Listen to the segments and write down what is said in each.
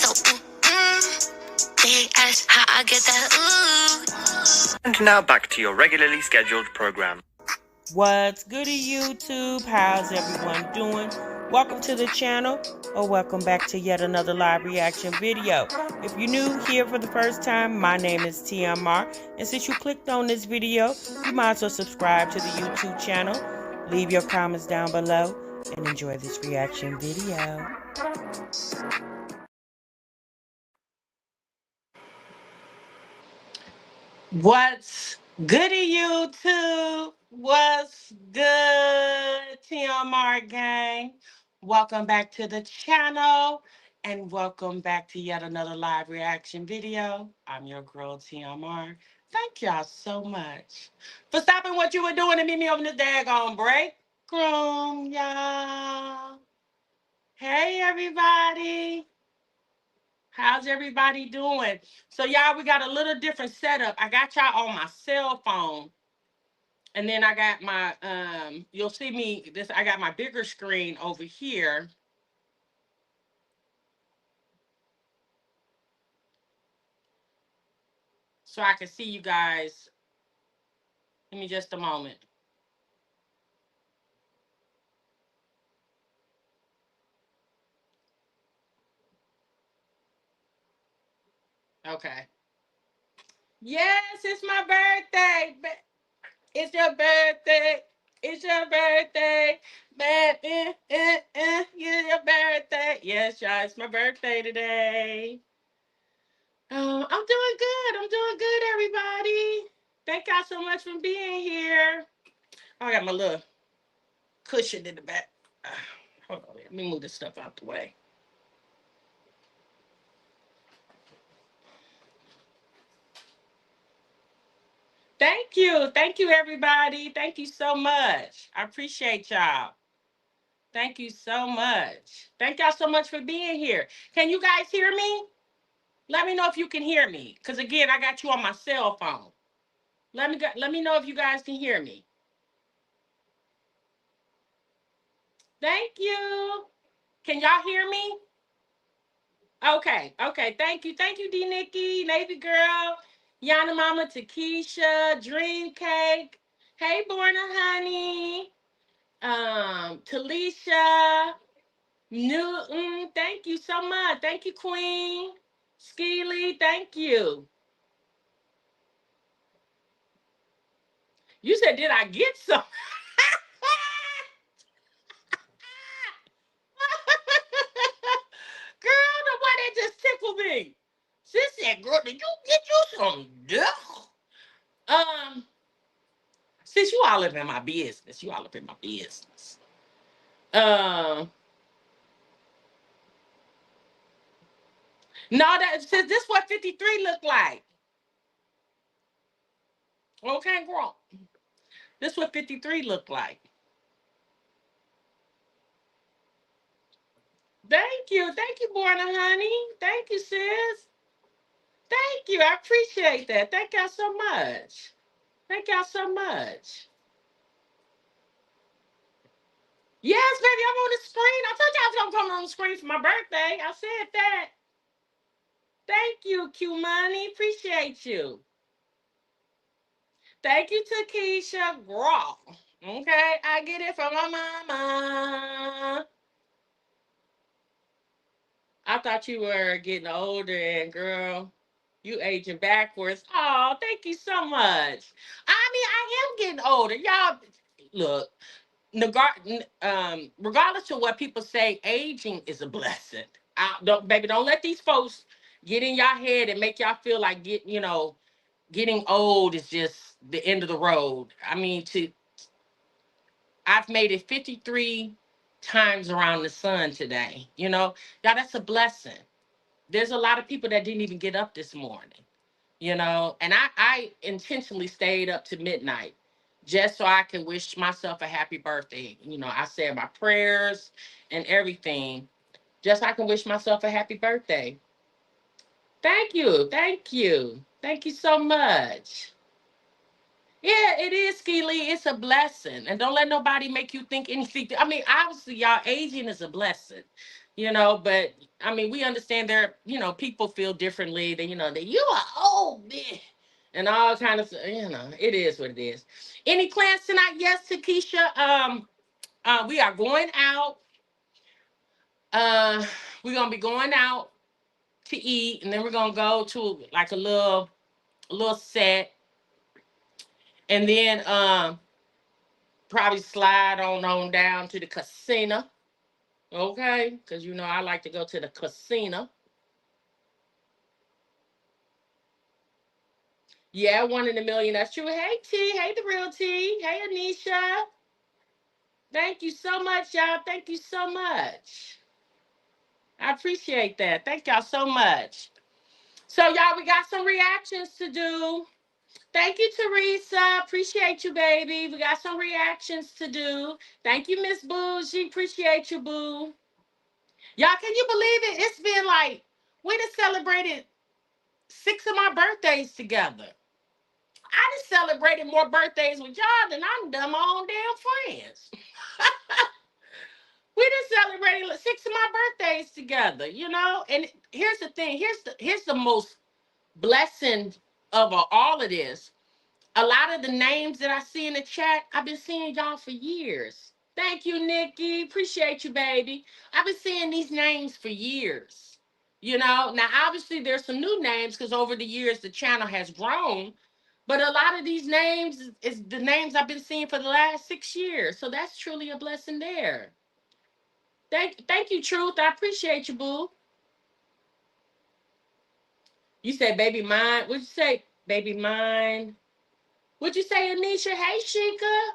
So, they ask how I get that. And now back to your regularly scheduled program. What's goody, YouTube? How's everyone doing? Welcome to the channel, or welcome back to yet another live reaction video. If you're new here for the first time, my name is TMR, and since you clicked on this video, you might as well subscribe to the YouTube channel, leave your comments down below, and enjoy this reaction video. What's goody, YouTube? What's good, TMR gang? Welcome back to the channel, and welcome back to yet another live reaction video. I'm your girl, TMR. Thank y'all so much for stopping what you were doing to meet me on this daggone break room, y'all. Hey, everybody. How's everybody doing? So, y'all, we got a little different setup. I got y'all on my cell phone. And then I got my, you'll see me, I got my bigger screen over here. So I can see you guys. Give me just a moment. Okay. Yes, it's my birthday. It's your birthday. It's your birthday. It's your birthday. Yes, y'all, it's my birthday today. I'm doing good. I'm doing good, everybody. Thank y'all so much for being here. I got my little cushion in the back. Hold on, let me move this stuff out the way. Thank you. Thank you, everybody. Thank you so much. I appreciate y'all. Thank you so much. Thank y'all so much for being here. Can you guys hear me? Let me know if you can hear me. Because, again, I got you on my cell phone. Let me know if you guys can hear me. Thank you. Can y'all hear me? Okay. Thank you. Thank you, D. Nikki, Navy Girl, Yana Mama, Takesha, Dream Cake. Hey, Borna Honey. Talisha, Newton. Thank you so much. Thank you, Queen. Skeely, thank you. You said, did I get some? Girl, nobody just tickled me. She said, girl, did you get you some dick? Since you all up in my business, you all up in my business. No, this what 53 look like. Okay, girl. This what 53 look like. Thank you, Borna Honey. Thank you, sis. Thank you, I appreciate that. Thank y'all so much. Thank y'all so much. Yes, baby, I'm on the screen. I told you I was gonna come on the screen for my birthday. I said that. Thank you, Q Money. Appreciate you. Thank you, Takesha. Girl. Okay, I get it from my mama. I thought you were getting older, and girl, you aging backwards. Oh, thank you so much. I mean, I am getting older. Y'all, look, regardless of what people say, aging is a blessing. Don't let these folks get in your head and make y'all feel like getting old is just the end of the road. I mean, I've made it 53 times around the sun today. Y'all, that's a blessing. There's a lot of people that didn't even get up this morning, and I intentionally stayed up to midnight just so I can wish myself a happy birthday. I said my prayers and everything, just so I can wish myself a happy birthday. Thank you. Thank you. Thank you so much. Yeah, it is, Skeely. It's a blessing. And don't let nobody make you think anything. I mean, obviously, y'all aging is a blessing, but I mean, we understand there, people feel differently. That that you are old man, and all kind of, it is what it is. Any plans tonight? Yes, Takesha. We are going out. Uh, we're gonna be going out to eat, and then we're gonna go to like a little set, and then probably slide on down to the casino. Okay, because I like to go to the casino. Yeah, 1 in a million. That's true. Hey T, hey the real T, hey Anisha. Thank you so much, y'all. Thank you so much. I appreciate that. Thank y'all so much. So y'all, we got some reactions to do. Thank you, Teresa. Appreciate you, baby. We got some reactions to do. Thank you, Miss Bougie. Appreciate you, boo. Y'all, can you believe it? It's been like we done celebrated 6 of my birthdays together. I just celebrated more birthdays with y'all than I done my own damn friends. We just celebrated like 6 of my birthdays together, And here's the thing. Here's the most blessing of all of this. A lot of the names that I see in the chat, I've been seeing y'all for years. Thank you, Nikki. Appreciate you, baby. I've been seeing these names for years. Now obviously there's some new names because over the years the channel has grown. But a lot of these names is the names I've been seeing for the last 6 years. So that's truly a blessing there. Thank you, Truth. I appreciate you, boo. You say baby mine. What'd you say? Baby mine. What'd you say, Anisha? Hey, Sheikah.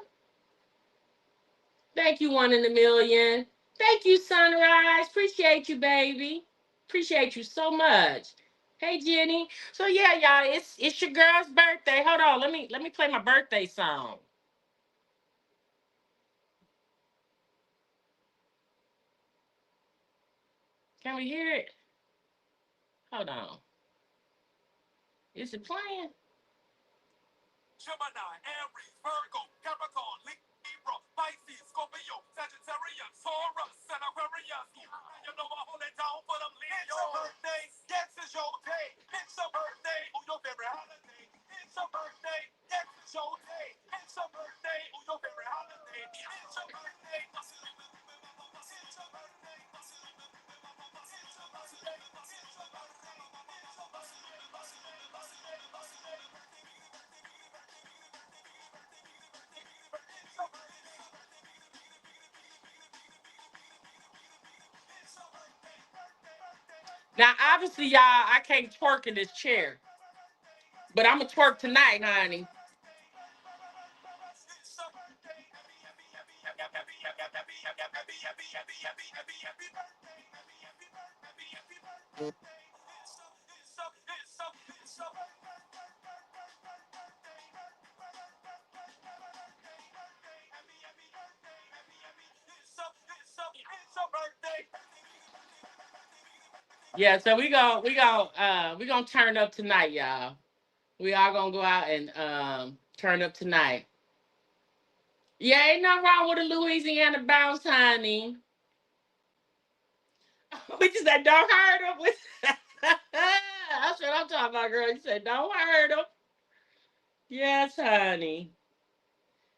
Thank you, 1 in a million. Thank you, Sunrise. Appreciate you, baby. Appreciate you so much. Hey, Jenny. So yeah, y'all, it's your girl's birthday. Hold on, let me play my birthday song. Can we hear it? Hold on. Is it playing? Gemini, Aries, Virgo, Capricorn, Libra, Pisces, Scorpio, Sagittarius, Taurus, and Aquarius. You know I hold it down for them Leos. It's your birthday, yes, it's your day. It's your birthday, who your favorite holiday? It's your birthday, yes, it's your day. It's your birthday, who your favorite holiday? It's your birthday. It's your birthday. Now, obviously, y'all, I can't twerk in this chair, but I'm gonna twerk tonight, honey. Yeah, so we gonna turn up tonight, y'all. We all gonna go out and turn up tonight. Yeah, ain't nothing wrong with a Louisiana bounce, honey. We just said don't hurt them. That's what I'm talking about, girl. You said don't hurt them. Yes, honey.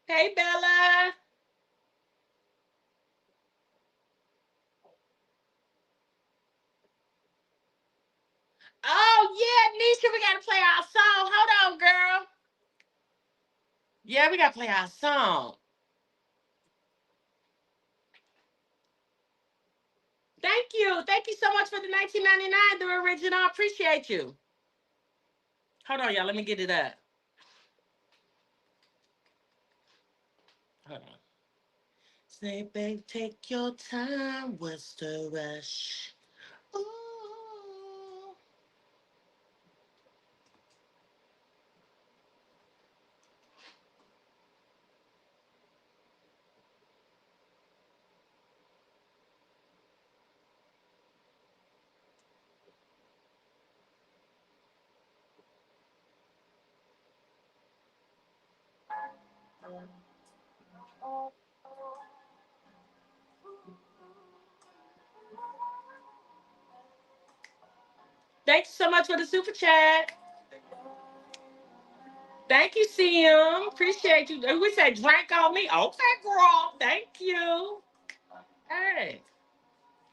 Hey, Bella. Oh yeah, Nisha, we gotta play our song. Hold on, girl. Yeah, we gotta play our song. Thank you so much for the 1999, the original. I appreciate you. Hold on, y'all. Let me get it up. Hold on. Say, babe, take your time. What's the rush? Ooh. Thanks so much for the super chat. Thank you, CM. Appreciate you. We said drink on me. Okay, girl. Thank you. Hey.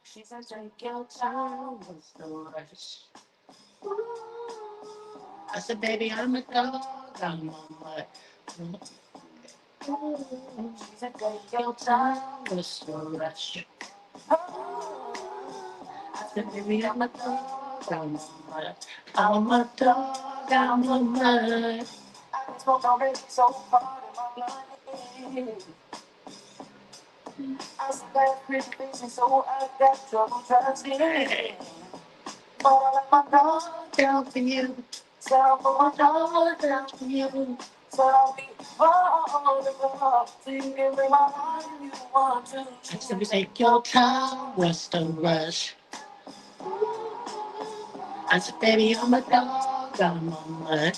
She said, take your time. What's the rush? I said, baby, I'm a dog. I'm on my. She said, take your time. What's the rush? I said, baby, I'm a dog. I'm on my. I'm a dog. I'm on my. I smoke already so hard in my blood. I see that pretty face and so I got trouble trusting. But I let my dog down for you. So I put my dog down for you. So I'll be vulnerable. So you can bring my heart if you want to. I said, we take your time, what's the rush? I said, baby, I'm a dog, I'm on mine.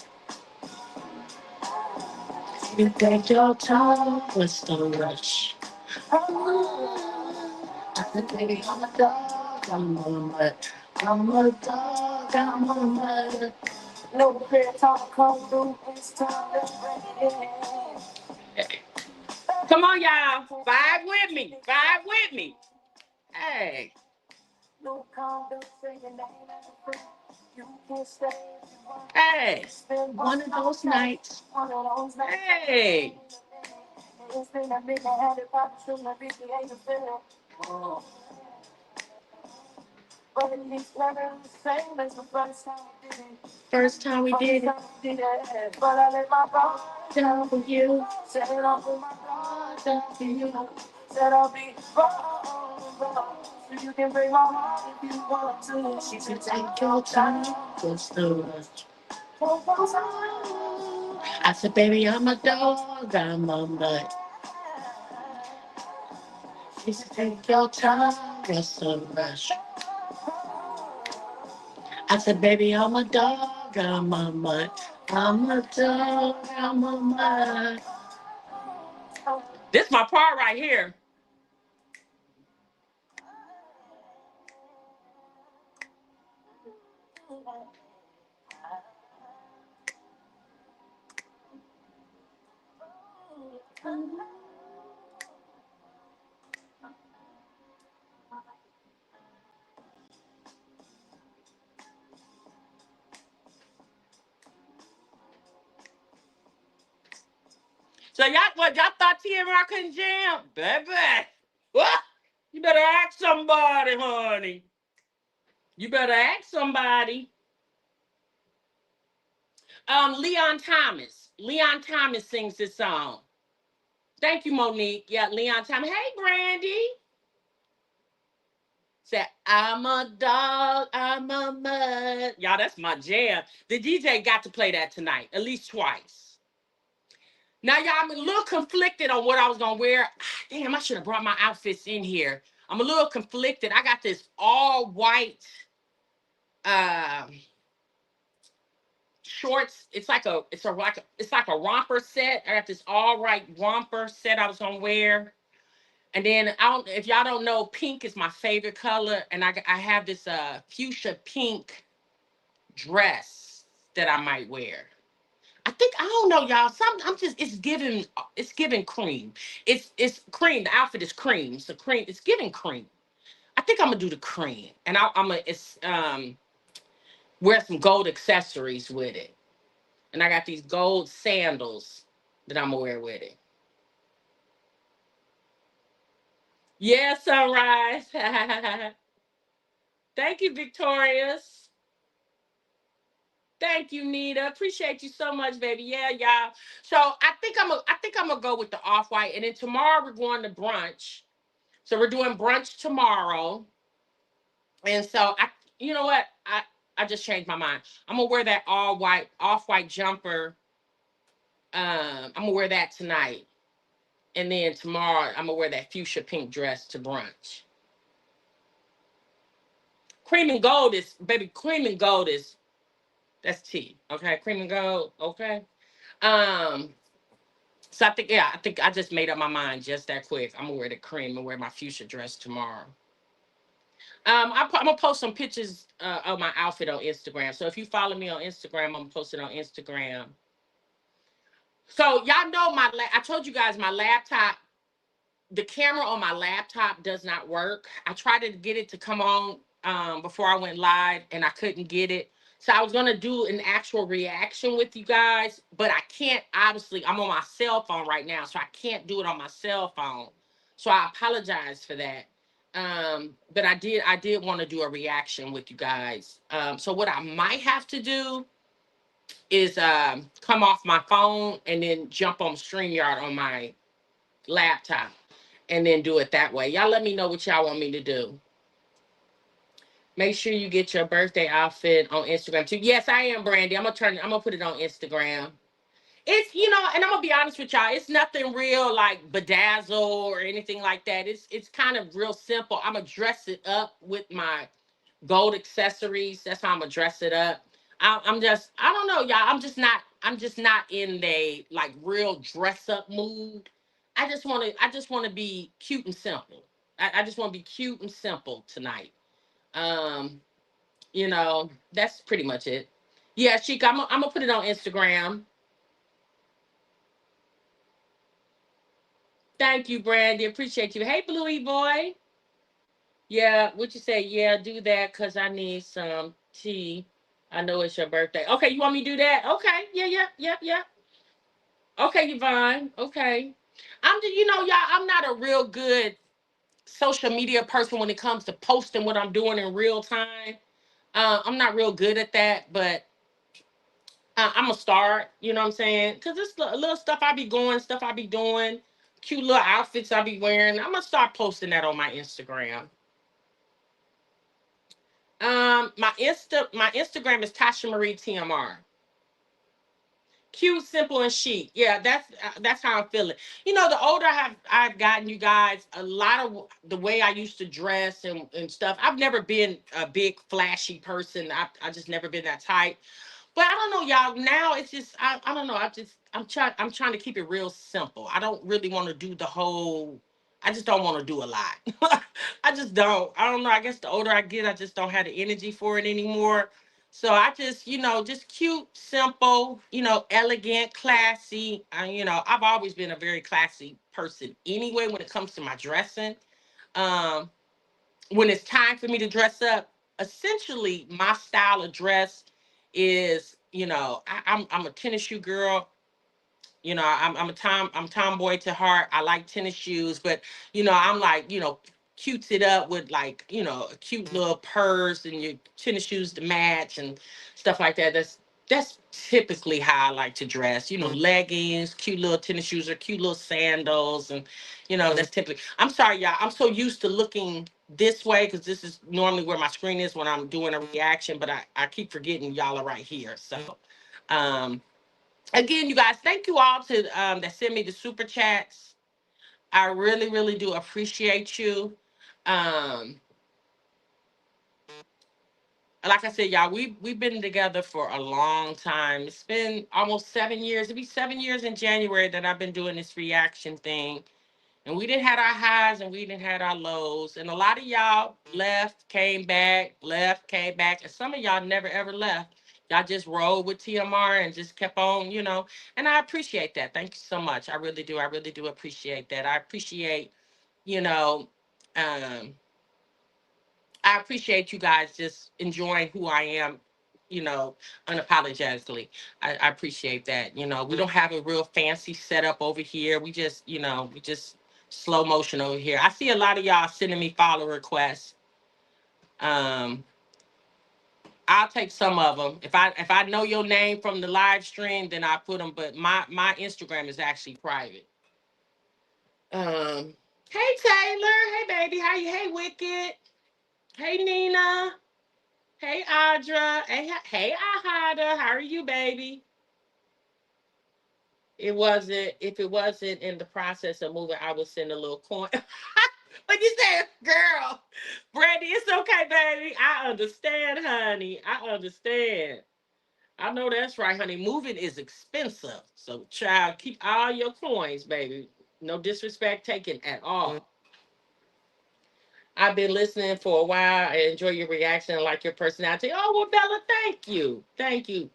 You take your time, what's the rush? I said, baby, I'm a dog, I'm on mine. I'm a dog, I'm on mine. No prayer talk come through, it's time to bring it in. Come on, y'all. Vibe with me. Vibe with me. Hey. No condo, say your name and the fruit. You can stay if you want. Hey. One of those nights. One of those nights. Hey. It's been a minute, had it pop, still a big, ain't a feeling. But it's never the same as the first time we did it. First time we did it. But I let my guard down for you. Set it off with my guard down for you. Said I'll be wrong. So you can break my heart if you want to. She said, take your time. What's the rush? I said, baby, I'm a dog. I'm a mutt. She said, take your time. What's the rush? I said, baby, I'm a dog, I'm a mutt. I'm a dog, I'm a mutt. This is my part right here. So y'all thought TMR couldn't jam? Baby. What? You better ask somebody, honey. You better ask somebody. Leon Thomas. Leon Thomas sings this song. Thank you, Monique. Yeah, Leon Thomas. Hey, Brandy. Say, I'm a dog, I'm a mud. Y'all, that's my jam. The DJ got to play that tonight, at least twice. Now, y'all, I'm a little conflicted on what I was going to wear. Damn, I should have brought my outfits in here. I'm a little conflicted. I got this all white shorts. It's like a romper set. I got this all white romper set I was going to wear. And then if y'all don't know, pink is my favorite color, and I have this fuchsia pink dress that I might wear. I don't know, y'all. It's giving cream. It's cream. The outfit is cream. So cream. It's giving cream. I think I'm gonna do the cream, and I'm gonna wear some gold accessories with it, and I got these gold sandals that I'm gonna wear with it. Yeah, Sunrise. Thank you, Victorious. Thank you, Nita. Appreciate you so much, baby. Yeah, y'all. So I think I'm gonna go with the off-white. And then tomorrow we're going to brunch. So we're doing brunch tomorrow. And so you know what? I just changed my mind. I'm gonna wear that all white, off-white jumper. I'm gonna wear that tonight. And then tomorrow I'm gonna wear that fuchsia pink dress to brunch. Cream and gold is, baby, cream and gold is, that's tea. Okay, cream and gold, okay. Um, so I think I just made up my mind just that quick. I'm gonna wear the cream and wear my fuchsia dress tomorrow. I'm gonna post some pictures of my outfit on Instagram. So if you follow me on Instagram, I'm gonna post it on Instagram. So y'all know I told you guys my laptop, the camera on my laptop does not work. I tried to get it to come on before I went live and I couldn't get it. So I was gonna do an actual reaction with you guys, but I can't. Obviously, I'm on my cell phone right now, so I can't do it on my cell phone. So I apologize for that. But I did want to do a reaction with you guys. So what I might have to do is come off my phone and then jump on StreamYard on my laptop and then do it that way. Y'all let me know what y'all want me to do. Make sure you get your birthday outfit on Instagram too. Yes, I am, Brandy. I'm gonna put it on Instagram. It's, and I'm gonna be honest with y'all, it's nothing real like bedazzle or anything like that. It's kind of real simple. I'm gonna dress it up with my gold accessories. That's how I'm gonna dress it up. I'm just, I don't know, y'all. I'm just not in the like real dress up mood. I just want to be cute and simple. I just want to be cute and simple tonight. Um, that's pretty much it. Yeah, Chic, I'm gonna put it on Instagram. Thank you, Brandy. Appreciate you. Hey, Bluey boy. Yeah, what you say? Yeah, do that because I need some tea. I know it's your birthday. Okay, you want me to do that? Okay, yeah, yeah, yeah, yeah. Okay, Yvonne. Okay. Y'all, I'm not a real good social media person when it comes to posting what I'm doing in real time. I'm not real good at that, but I'm gonna start. You know what I'm saying? Because it's little stuff I be going, stuff I be doing, cute little outfits I be wearing. I'm gonna start posting that on my Instagram. My Instagram is Tasha Marie TMR. Cute, simple, and chic. Yeah, that's how I'm feeling. The older I've gotten, you guys, a lot of the way I used to dress and stuff. I've never been a big flashy person. I just never been that type. But I don't know, y'all. Now it's just I don't know. I'm trying to keep it real simple. I don't really want to do the whole. I just don't want to do a lot. I just don't. I don't know. I guess the older I get, I just don't have the energy for it anymore. So I just, just cute, simple, elegant, classy. I've always been a very classy person anyway when it comes to my dressing. Um, when it's time for me to dress up, essentially my style of dress is, I'm a tennis shoe girl. I'm tomboy to heart. I like tennis shoes, but I'm like, cutes it up with like, a cute little purse and your tennis shoes to match and stuff like that. That's typically how I like to dress. Leggings, cute little tennis shoes, or cute little sandals, and that's typically. I'm sorry, y'all. I'm so used to looking this way because this is normally where my screen is when I'm doing a reaction, but I keep forgetting y'all are right here. So, um, again, you guys, thank you all to that send me the super chats. I really, really do appreciate you. Um, like I said, y'all, we've been together for a long time. It's been almost 7 years. It'll be 7 years in January that I've been doing this reaction thing. And we didn't have our highs and we didn't have our lows. And a lot of y'all left, came back. And some of y'all never ever left. Y'all just rolled with TMR and just kept on. And I appreciate that. Thank you so much. I really do. I really do appreciate that. You know, um, I appreciate you guys just enjoying who I am, you know, unapologetically. I appreciate that. We don't have a real fancy setup over here. We just slow motion over here. I see a lot of y'all sending me follow requests. Um, I'll take some of them. If I know your name from the live stream, then I put them. But my Instagram is actually private. Um, hey Taylor, hey baby, how you? Hey Wicked, hey Nina. Hey, Audra. Hey, Ahada. How are you, baby? If it wasn't in the process of moving, I would send a little coin. What you say, girl? Brandy, it's okay, baby. I understand, honey. I understand. I know that's right, honey. Moving is expensive. So, child, keep all your coins, baby. No disrespect taken at all. I've been listening for a while. I enjoy your reaction and like your personality. Oh, well, Bella, thank you. Thank you.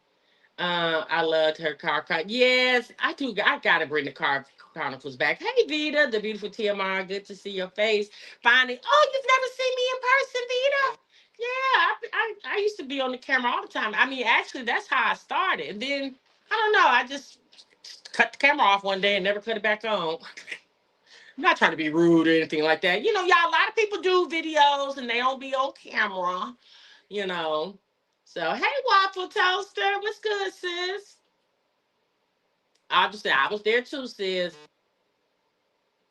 I loved her car. Yes, I do. I gotta bring the car chronicles back. Hey, Vita, the beautiful TMR. Good to see your face. Finally. Oh, you've never seen me in person, Vita? Yeah, I used to be on the camera all the time. I mean, actually, that's how I started. And then I don't know. I just cut the camera off one day and never put it back on. I'm not trying to be rude or anything like that. You know, y'all, a lot of people do videos and they don't be on camera, you know. So, hey, Waffle Toaster, what's good, sis? I just said I was there too, sis.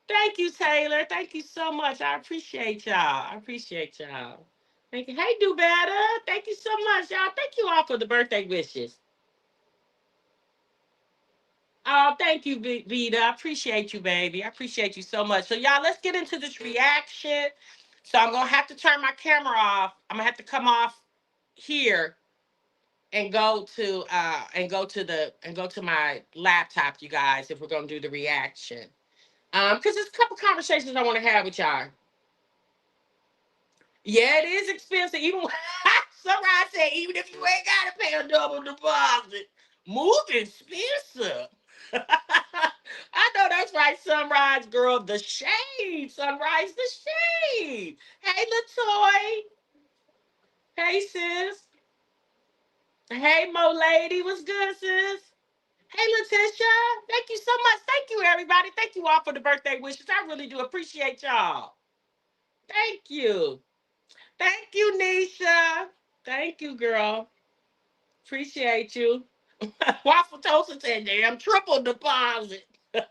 Thank you, Taylor. Thank you so much. I appreciate y'all. I appreciate y'all. Thank you. Hey, Do Better. Thank you so much, y'all. Thank you all for the birthday wishes. Oh, thank you, Vita. I appreciate you, baby. I appreciate you so much. So, y'all, let's get into this reaction. So, I'm gonna have to turn my camera off. I'm gonna have to come off here and go to my laptop, you guys, if we're gonna do the reaction. Because there's a couple conversations I want to have with y'all. Yeah, it is expensive. Even somebody said, even if you ain't gotta pay a double deposit, move expensive. I know that's right, Sunrise girl. The shade, Sunrise, the shade. Hey, Latoy. Hey, sis. Hey, Mo lady. What's good, sis? Hey, Letitia. Thank you so much. Thank you, everybody. Thank you all for the birthday wishes. I really do appreciate y'all. Thank you. Thank you, Nisha. Thank you, girl. Appreciate you. Waffle Toast said, damn, triple deposit. uh,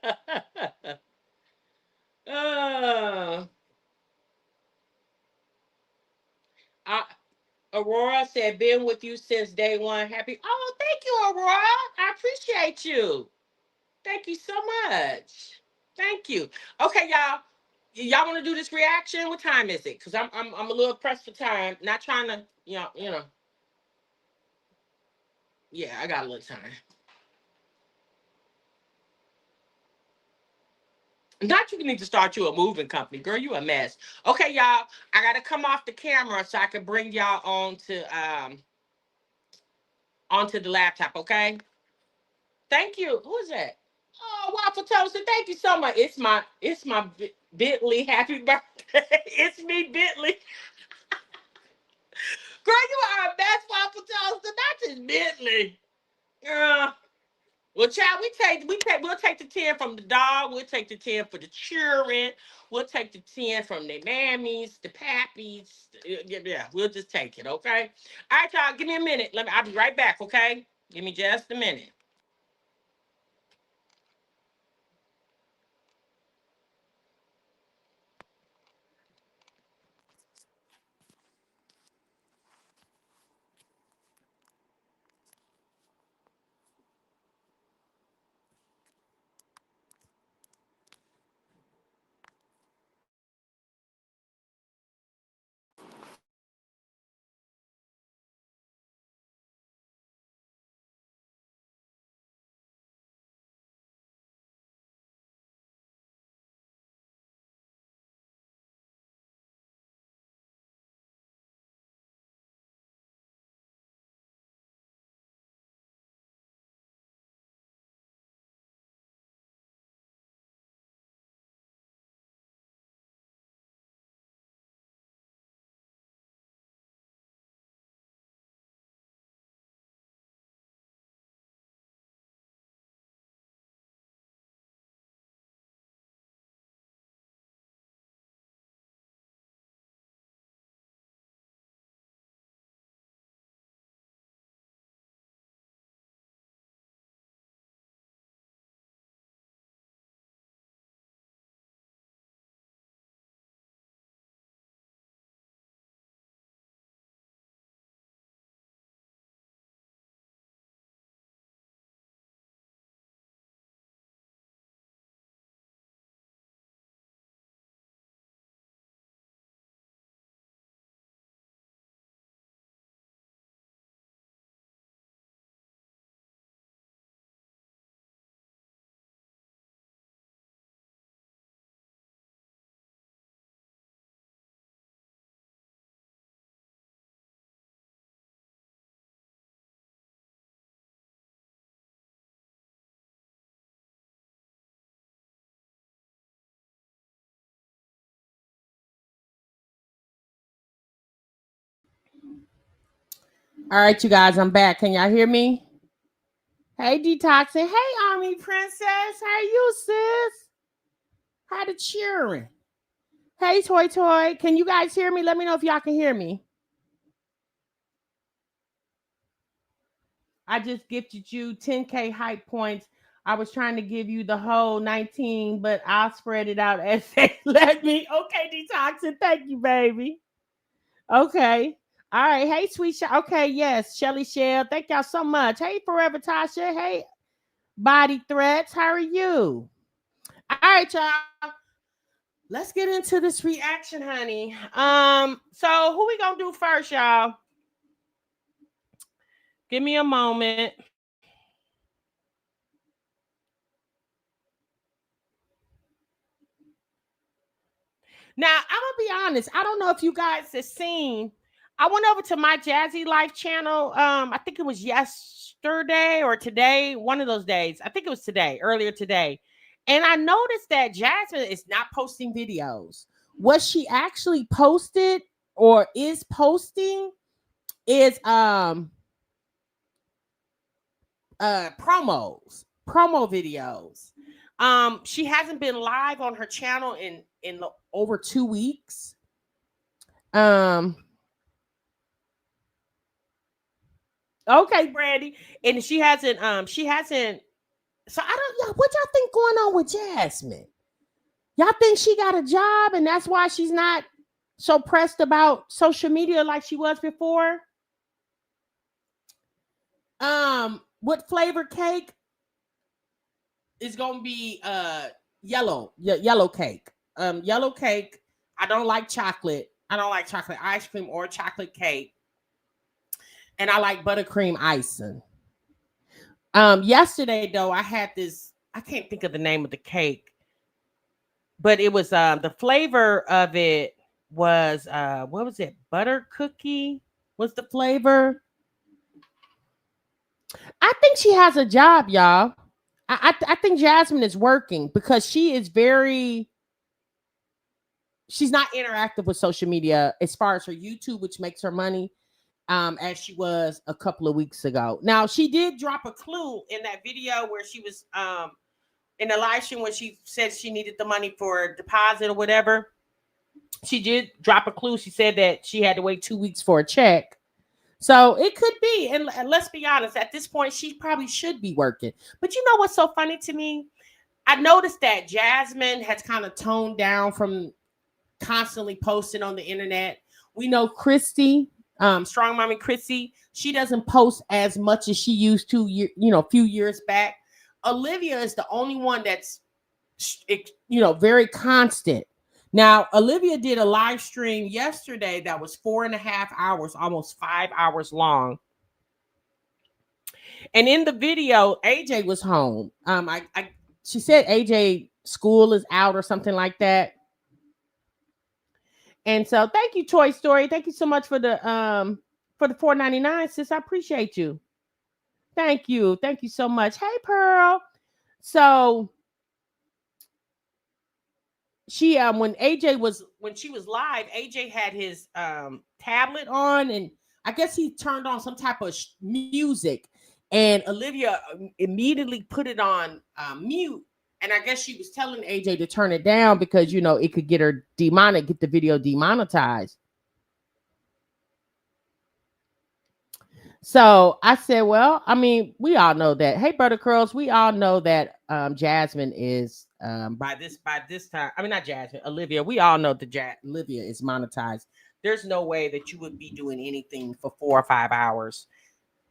I, Aurora said, been with you since day one. Happy. Oh, thank you, Aurora. I appreciate you. Thank you so much. Thank you. Okay, y'all. Y'all want to do this reaction? What time is it? Because I'm a little pressed for time. Not trying to, yeah, I got a little time. Not you need to start you a moving company, girl. You a mess. Okay, y'all. I gotta come off the camera so I can bring y'all onto the laptop. Okay. Thank you. Who is that? Oh, Waffle Toaster. Thank you so much. It's my Bentley. Happy birthday. It's me, Bentley. Girl, you are a mess, Waffle Toaster. Not just Bentley. Girl. Well, child, we'll take the 10 from the dog, we'll take the 10 for the children, we'll take the 10 from the mammies, the pappies. Yeah, we'll just take it, okay? All right, y'all, give me a minute. I'll be right back, okay? Give me just a minute. All right, you guys, I'm back. Can y'all hear me? Hey, Detoxing. Hey, Army Princess. How you, sis? How the cheering? Hey, Toy Toy. Can you guys hear me? Let me know if y'all can hear me. I just gifted you 10K hype points. I was trying to give you the whole 19, but I'll spread it out as they let me. Okay, Detoxing. Thank you, baby. Okay. All right. Hey, sweet. Okay. Yes. Shelly Shell. Thank y'all so much. Hey, Forever Tasha. Hey, Body Threats. How are you? All right, y'all. Let's get into this reaction, honey. So who we gonna do first, y'all? Give me a moment. Now, I'm gonna be honest. I don't know if you guys have seen. I went over to my Jazzy Life channel. I think it was yesterday or today, one of those days. I think it was today, earlier today. And I noticed that Jasmine is not posting videos. What she actually posted or is posting is promo videos. She hasn't been live on her channel in over 2 weeks. Okay, Brandy. And she hasn't so I don't, y'all, what y'all think going on with Jasmine? Y'all think she got a job and that's why she's not so pressed about social media like she was before? What flavor cake is gonna be yellow cake. Yellow cake. I don't like chocolate. I don't like chocolate ice cream or chocolate cake. And I like buttercream icing. Yesterday though, I had this, I can't think of the name of the cake, but it was the flavor of it was what was it? Butter cookie was the flavor. I think she has a job, y'all. I think Jasmine is working because she's not interactive with social media as far as her YouTube, which makes her money, as she was a couple of weeks ago. Now, she did drop a clue in that video where she was in the live stream when she said she needed the money for deposit or whatever. She did drop a clue. She said that she had to wait 2 weeks for a check. So it could be, and let's be honest, at this point, she probably should be working. But you know what's so funny to me? I noticed that Jasmine has kind of toned down from constantly posting on the internet. We know Christy, Strong Mommy Christy, she doesn't post as much as she used to, a few years back. Olivia is the only one that's, very constant. Now, Olivia did a live stream yesterday that was 4.5 hours, almost 5 hours long. And in the video, AJ was home. She said AJ school is out or something like that. And so thank you, Toy Story. Thank you so much for the $4.99, sis. I appreciate you. Thank you. Thank you so much. Hey, Pearl. So she when she was live, AJ had his tablet on, and I guess he turned on some type of music, and Olivia immediately put it on mute. And I guess she was telling AJ to turn it down because it could get the video demonetized. So I said, well, I mean, we all know that. Hey, Brother Curls, we all know that Jasmine is by this time. I mean, not Jasmine, Olivia. We all know that Olivia is monetized. There's no way that you would be doing anything for 4 or 5 hours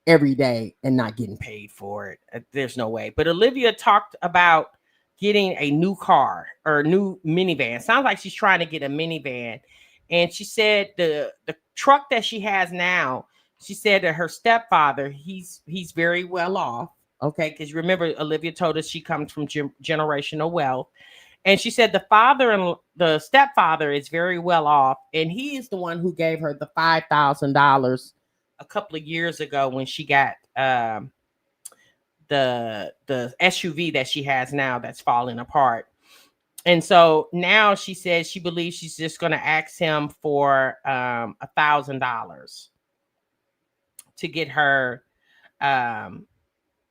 every day and not getting paid for it. There's no way. But Olivia talked about getting a new car or a new minivan. Sounds like she's trying to get a minivan. And she said the truck that she has now, she said that her stepfather, he's very well off. Okay, because remember, Olivia told us she comes from generational wealth. And she said the stepfather is very well off. And he is the one who gave her the $5,000 a couple of years ago when she got the SUV that she has now that's falling apart. And so now she says she believes she's just going to ask him for $1,000 to get her a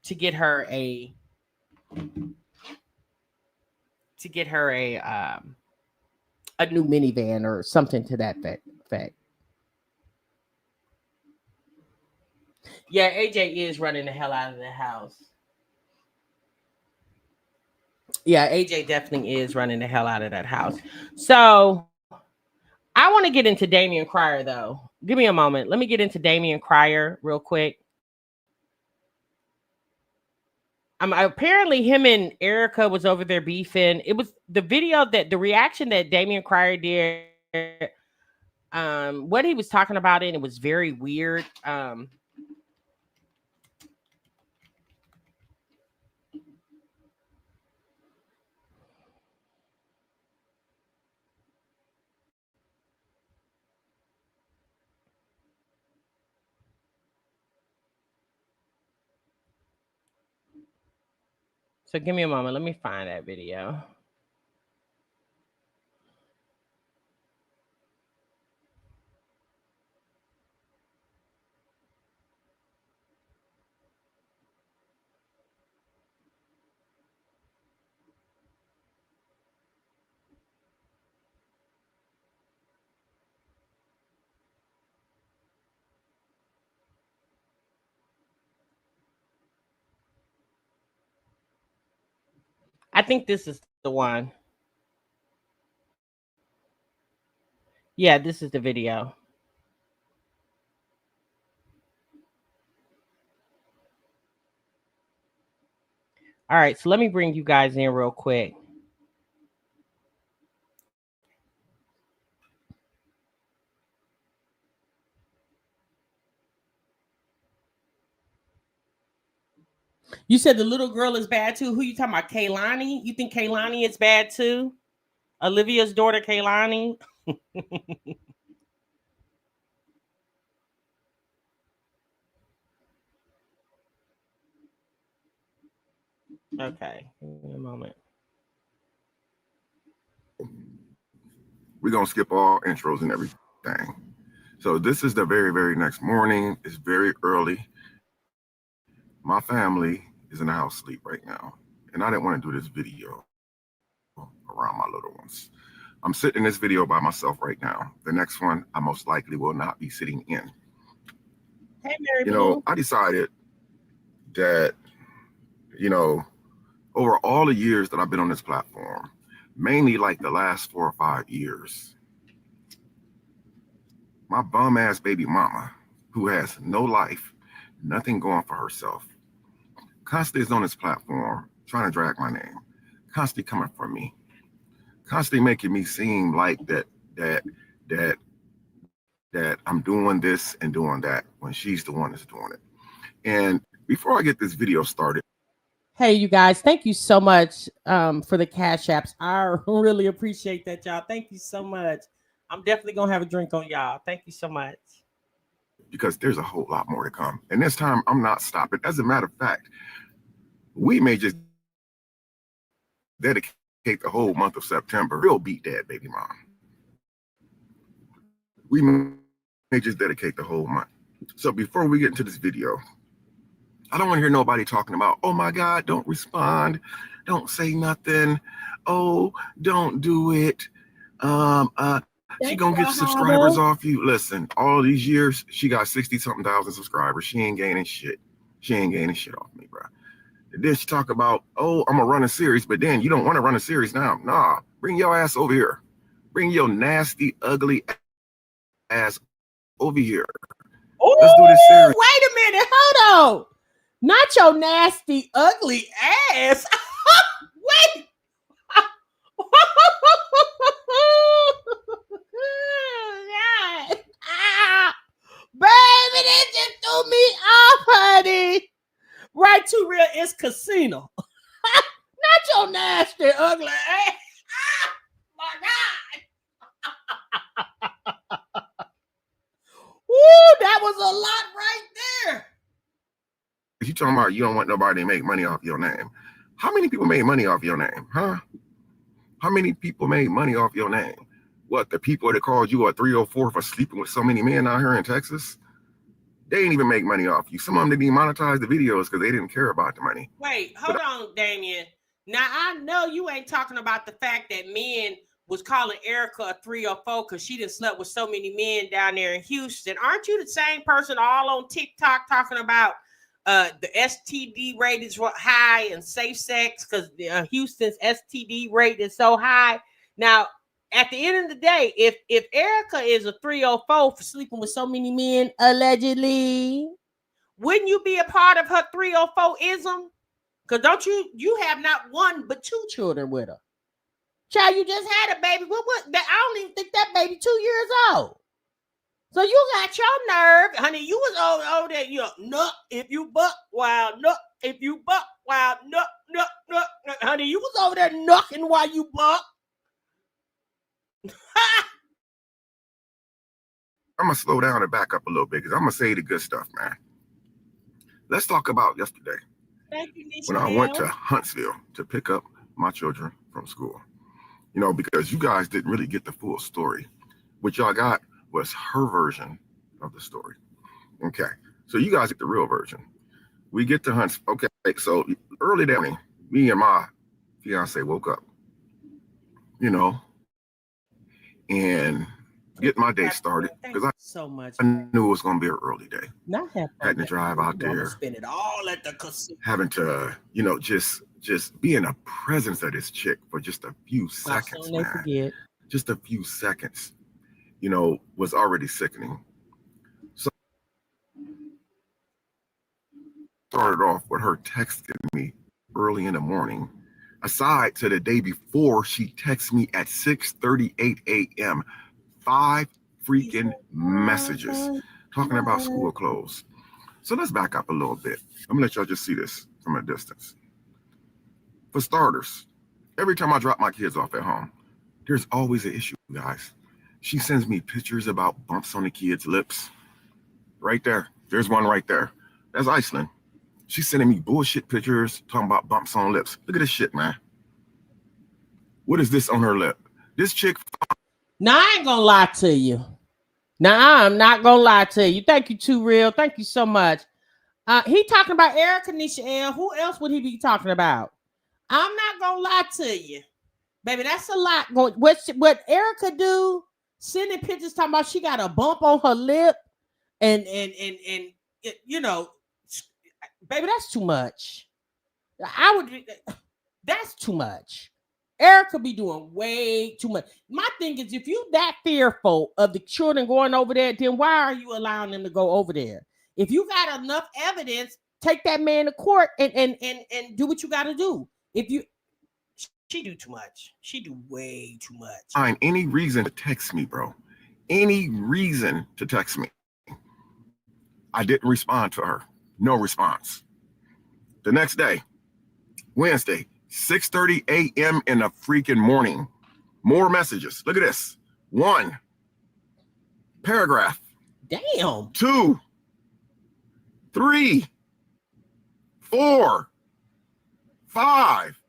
to get her a new minivan or something to that effect. Yeah, AJ is running the hell out of the house. Yeah, AJ definitely is running the hell out of that house. So I want to get into Damian Crier though. Give me a moment. Let me get into Damian Crier real quick. Apparently him and Erica was over there beefing. It was the video that the reaction that Damian Crier did. What he was talking about it was very weird. So give me a moment. Let me find that video. I think this is the one. Yeah, this is the video. All right, so let me bring you guys in real quick. You said the little girl is bad too. Who you talking about? Kaylani? You think Kaylani is bad too? Olivia's daughter, Kaylani? Okay, give me a moment. We're going to skip all intros and everything. So this is the very, very next morning. It's very early. My family is in the house sleep right now. And I didn't want to do this video around my little ones. I'm sitting in this video by myself right now. The next one, I most likely will not be sitting in. Hey, Mary I decided that, over all the years that I've been on this platform, mainly like the last 4 or 5 years, my bum ass baby mama, who has no life, nothing going for herself, constantly is on this platform trying to drag my name, constantly coming for me, constantly making me seem like that I'm doing this and doing that when she's the one that's doing it. And before I get this video started, hey, you guys, thank you so much for the Cash Apps. I really appreciate that, y'all. Thank you so much. I'm definitely going to have a drink on y'all. Thank you so much. Because there's a whole lot more to come. And this time, I'm not stopping. As a matter of fact, we may just dedicate the whole month of September. Real beat that, baby mom. We may just dedicate the whole month. So before we get into this video, I don't want to hear nobody talking about, oh my God, don't respond. Don't say nothing. Oh, don't do it. She gonna get subscribers off you. Listen, all these years, she got 60-something thousand subscribers. She ain't gaining shit. She ain't gaining shit off me, bro. And then she talk about, oh, I'm gonna run a series, but then you don't want to run a series now. Nah, bring your ass over here. Bring your nasty, ugly ass over here. Ooh, let's do this series. Wait a minute, hold on. Not your nasty, ugly ass. Wait. Baby, they just threw me off, honey. Right to real is casino. Not your nasty, ugly ass. My God. Ooh, that was a lot right there. You talking about you don't want nobody to make money off your name. How many people made money off your name, huh? How many people made money off your name? What, the people that called you a 304 for sleeping with so many men out here in Texas? They didn't even make money off you. Some of them didn't monetize the videos because they didn't care about the money. Wait, hold on, Damian. Now, I know you ain't talking about the fact that men was calling Erica a 304 because she done slept with so many men down there in Houston. Aren't you the same person all on TikTok talking about the STD rate is high and safe sex because Houston's STD rate is so high? Now, at the end of the day, if Erica is a 304 for sleeping with so many men, allegedly, wouldn't you be a part of her 304-ism? Because don't you have not one but two children with her. Child, you just had a baby. What? I don't even think that baby 2 years old. So you got your nerve, honey. You was over there. You know, if you buck wild, no. If you buck wild, no. Honey, you was over there knocking while you buck. I'm gonna slow down and back up a little bit because I'm gonna say the good stuff, man. Let's talk about yesterday. Thank you, when I went to Huntsville to pick up my children from school. You know, because you guys didn't really get the full story. What y'all got was her version of the story. Okay, so you guys get the real version. We get to Huntsville. Okay, so early that morning, me and my fiance woke up, you know, and get my day started because I knew it was going to be an early day. Having to drive out there, spend it all at the casino. Having to, you know, just be in the presence of this chick for just a few seconds, man. Just a few seconds, you know, was already sickening. So started off with her texting me early in the morning. Aside to the day before, she texted me at 6:38 a.m. 5 freaking messages talking about school clothes. So let's back up a little bit. I'm gonna let y'all just see this from a distance. For starters, every time I drop my kids off at home, there's always an issue, guys. She sends me pictures about bumps on the kids' lips. Right there. There's one right there. That's Iceland. She's sending me bullshit pictures talking about bumps on lips. Look at this shit, man. What is this on her lip? This chick. Now, I ain't gonna lie to you. Now, I'm not gonna lie to you. Thank you, Too Real. Thank you so much. He talking about Erica Nisha L. Who else would he be talking about? I'm not gonna lie to you, baby. That's a lot. What Erica do? Sending pictures talking about she got a bump on her lip, and you know, baby, that's too much. That's too much. Erica be doing way too much. My thing is, if you that fearful of the children going over there, then why are you allowing them to go over there? If you got enough evidence, take that man to court and do what you got to do. She do too much. She do way too much. Find any reason to text me, bro. Any reason to text me. I didn't respond to her. No response. The next day, Wednesday, 6:30 a.m. in the freaking morning. More messages. Look at this. 1 paragraph. Damn. 2, 3, 4, 5.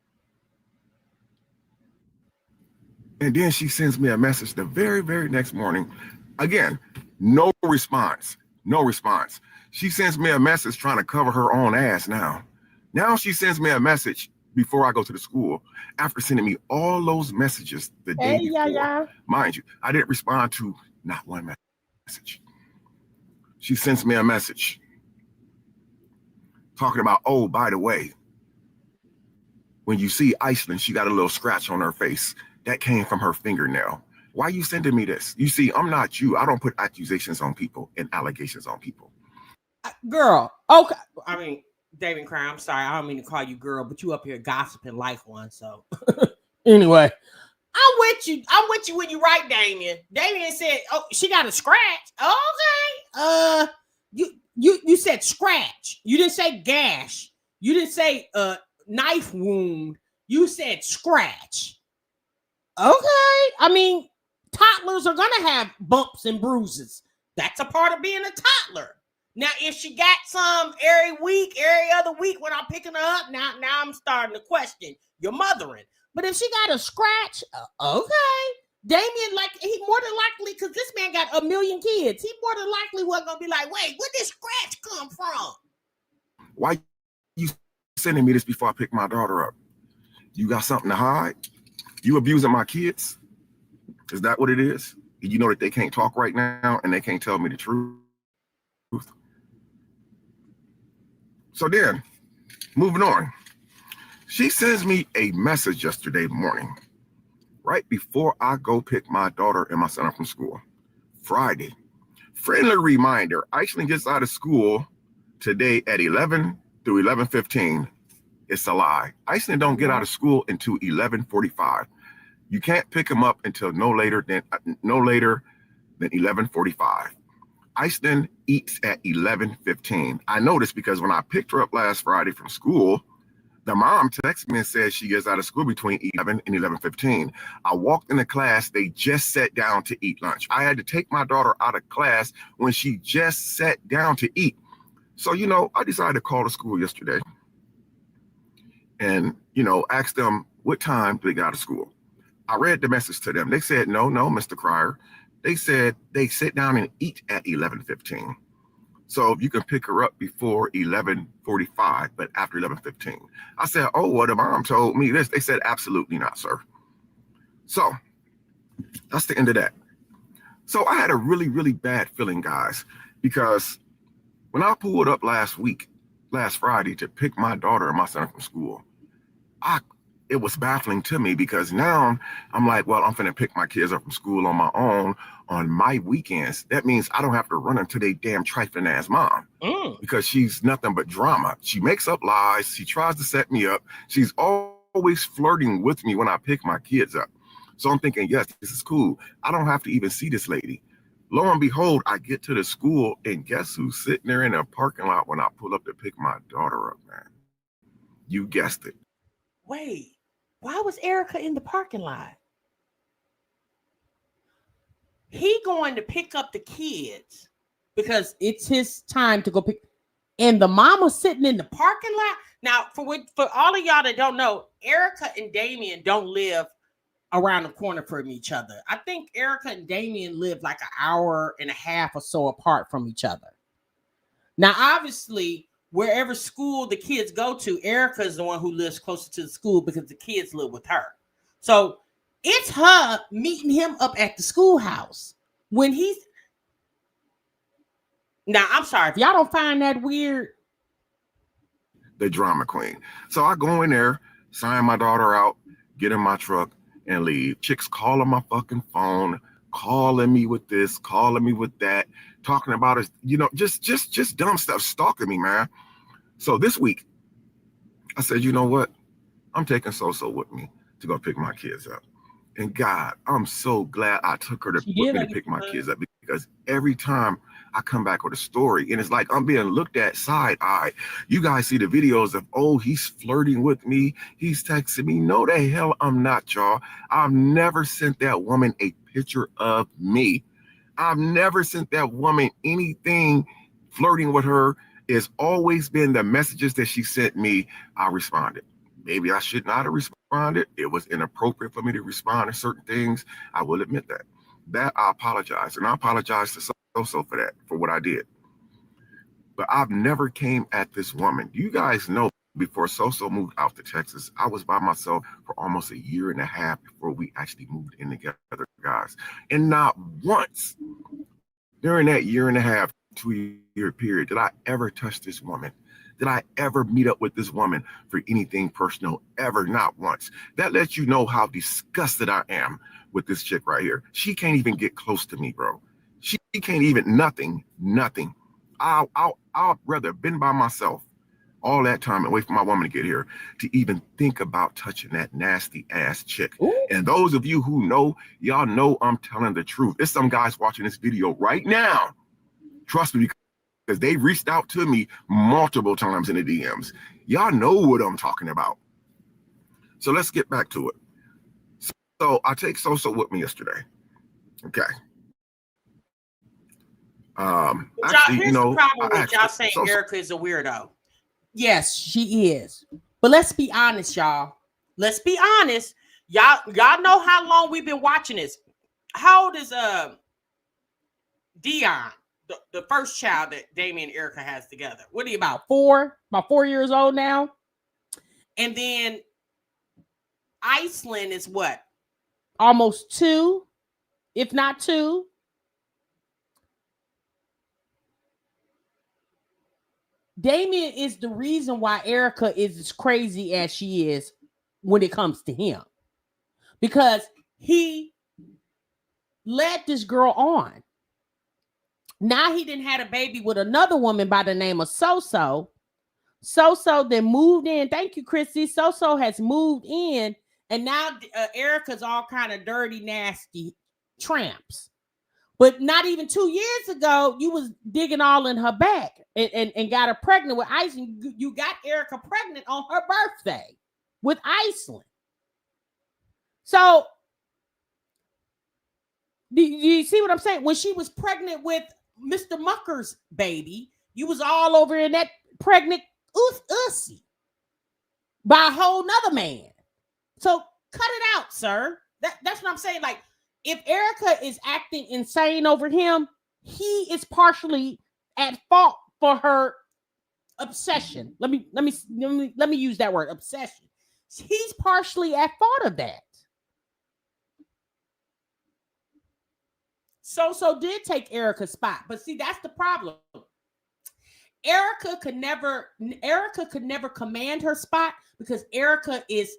And then she sends me a message the very, very next morning. Again, no response. No response. She sends me a message trying to cover her own ass now. Now she sends me a message before I go to the school after sending me all those messages the day before. Yeah. Mind you, I didn't respond to not one message. She sends me a message talking about, oh, by the way, when you see Iceland, she got a little scratch on her face. That came from her fingernail. Why are you sending me this? You see, I'm not you. I don't put accusations on people and allegations on people. Girl, okay. I mean, David Crier, I'm sorry. I don't mean to call you girl, but you up here gossiping like one. So anyway, I'm with you. I'm with you when you write Damian. Damian said, oh, she got a scratch. Okay. You said scratch. You didn't say gash. You didn't say knife wound. You said scratch. Okay. I mean, toddlers are gonna have bumps and bruises. That's a part of being a toddler. Now, if she got some every other week when I'm picking her up, now I'm starting to question your mothering. But if she got a scratch, okay, Damian, like, he more than likely, because this man got 1 million kids, he more than likely wasn't gonna be like, wait, where did scratch come from? Why you sending me this before I pick my daughter up? You got something to hide? You abusing my kids? Is that what it is? You know that they can't talk right now and they can't tell me the truth. So then, moving on. She sends me a message yesterday morning, right before I go pick my daughter and my son up from school. Friday. Friendly reminder, Iceland gets out of school today at 11 through 11:15. It's a lie. Iceland don't get out of school until 11:45. You can't pick him up until no later than 11:45. Iceland eats at 11:15. I noticed because when I picked her up last Friday from school, the mom texted me and said she gets out of school between 11 and 11:15. I walked into class. They just sat down to eat lunch. I had to take my daughter out of class when she just sat down to eat. So, I decided to call the school yesterday and, ask them what time do they get out of school. I read the message to them. They said, no, Mr. Crier. They said they sit down and eat at 11:15. So if you can pick her up before 11:45, but after 11:15. I said, oh, well, the mom told me this. They said, absolutely not, sir. So that's the end of that. So I had a really, really bad feeling, guys, because when I pulled up last Friday to pick my daughter and my son from school, it was baffling to me because now I'm like, well, I'm finna pick my kids up from school on my own on my weekends. That means I don't have to run into their damn trifling ass mom because she's nothing but drama. She makes up lies. She tries to set me up. She's always flirting with me when I pick my kids up. So I'm thinking, yes, this is cool. I don't have to even see this lady. Lo and behold, I get to the school and guess who's sitting there in the parking lot when I pull up to pick my daughter up, man? You guessed it. Wait, why was Erica in the parking lot? He going to pick up the kids because it's his time to go pick, and the mama sitting in the parking lot. Now, for all of y'all that don't know, Erica and Damian don't live around the corner from each other. I think Erica and Damian live like an hour and a half or so apart from each other. Now, obviously, wherever school the kids go to, Erica is the one who lives closer to the school because the kids live with her. So it's her meeting him up at the schoolhouse when he's. Now, I'm sorry if y'all don't find that weird. The drama queen. So I go in there, sign my daughter out, get in my truck, and leave. Chicks calling my fucking phone, calling me with this, calling me with that, talking about it, just dumb stuff, stalking me, man. So this week, I said, you know what? I'm taking So-So with me to go pick my kids up. And God, I'm so glad I took her to pick my kids up because every time I come back with a story and it's like I'm being looked at side-eye. You guys see the videos of, oh, he's flirting with me. He's texting me. No, the hell I'm not, y'all. I've never sent that woman a picture of me. I've never sent that woman anything flirting with her. It's always been the messages that she sent me. I responded. Maybe I should not have responded. It was inappropriate for me to respond to certain things. I will admit that. That I apologize. And I apologize to So-So for that, for what I did. But I've never came at this woman. You guys know before So-So moved out to Texas, I was by myself for almost a year and a half before we actually moved in together, guys. And not once during that year and a half, 2-year period, did I ever touch this woman. Did I ever meet up with this woman for anything personal? Ever, not once. That lets you know how disgusted I am with this chick right here. She can't even get close to me, bro. She can't even, nothing. I'll rather been by myself all that time and wait for my woman to get here to even think about touching that nasty ass chick. Ooh. And those of you who know, y'all know I'm telling the truth. There's some guys watching this video right now. Trust me, because they reached out to me multiple times in the DMs. Y'all know what I'm talking about. So let's get back to it. So I take So-So with me yesterday. Okay. Actually, here's the problem with y'all saying Erica is a weirdo. Yes, she is. But let's be honest, y'all. Let's be honest. Y'all know how long we've been watching this. how old is Dion, the first child that Damian and Erica has together? What are you, about 4? About 4 years old now? And then Iceland is what? Almost 2, if not 2. Damian is the reason why Erica is as crazy as she is when it comes to him. Because he led this girl on. Now he didn't have a baby with another woman by the name of So-So. So-So then moved in. Thank you, Chrissy. So-So has moved in. And now Erica's all kind of dirty, nasty tramps. But not even 2 years ago, you was digging all in her back and got her pregnant with Iceland. You got Erica pregnant on her birthday with Iceland. So, do you see what I'm saying? When she was pregnant with Mr. Mucker's baby, you was all over in that pregnant ussy by a whole nother man. So, cut it out, sir. That's what I'm saying. Like, if Erica is acting insane over him, he is partially at fault for her obsession. Let me use that word, obsession. He's partially at fault of that. So did take Erica's spot, but see, that's the problem. Erica could never command her spot because Erica is,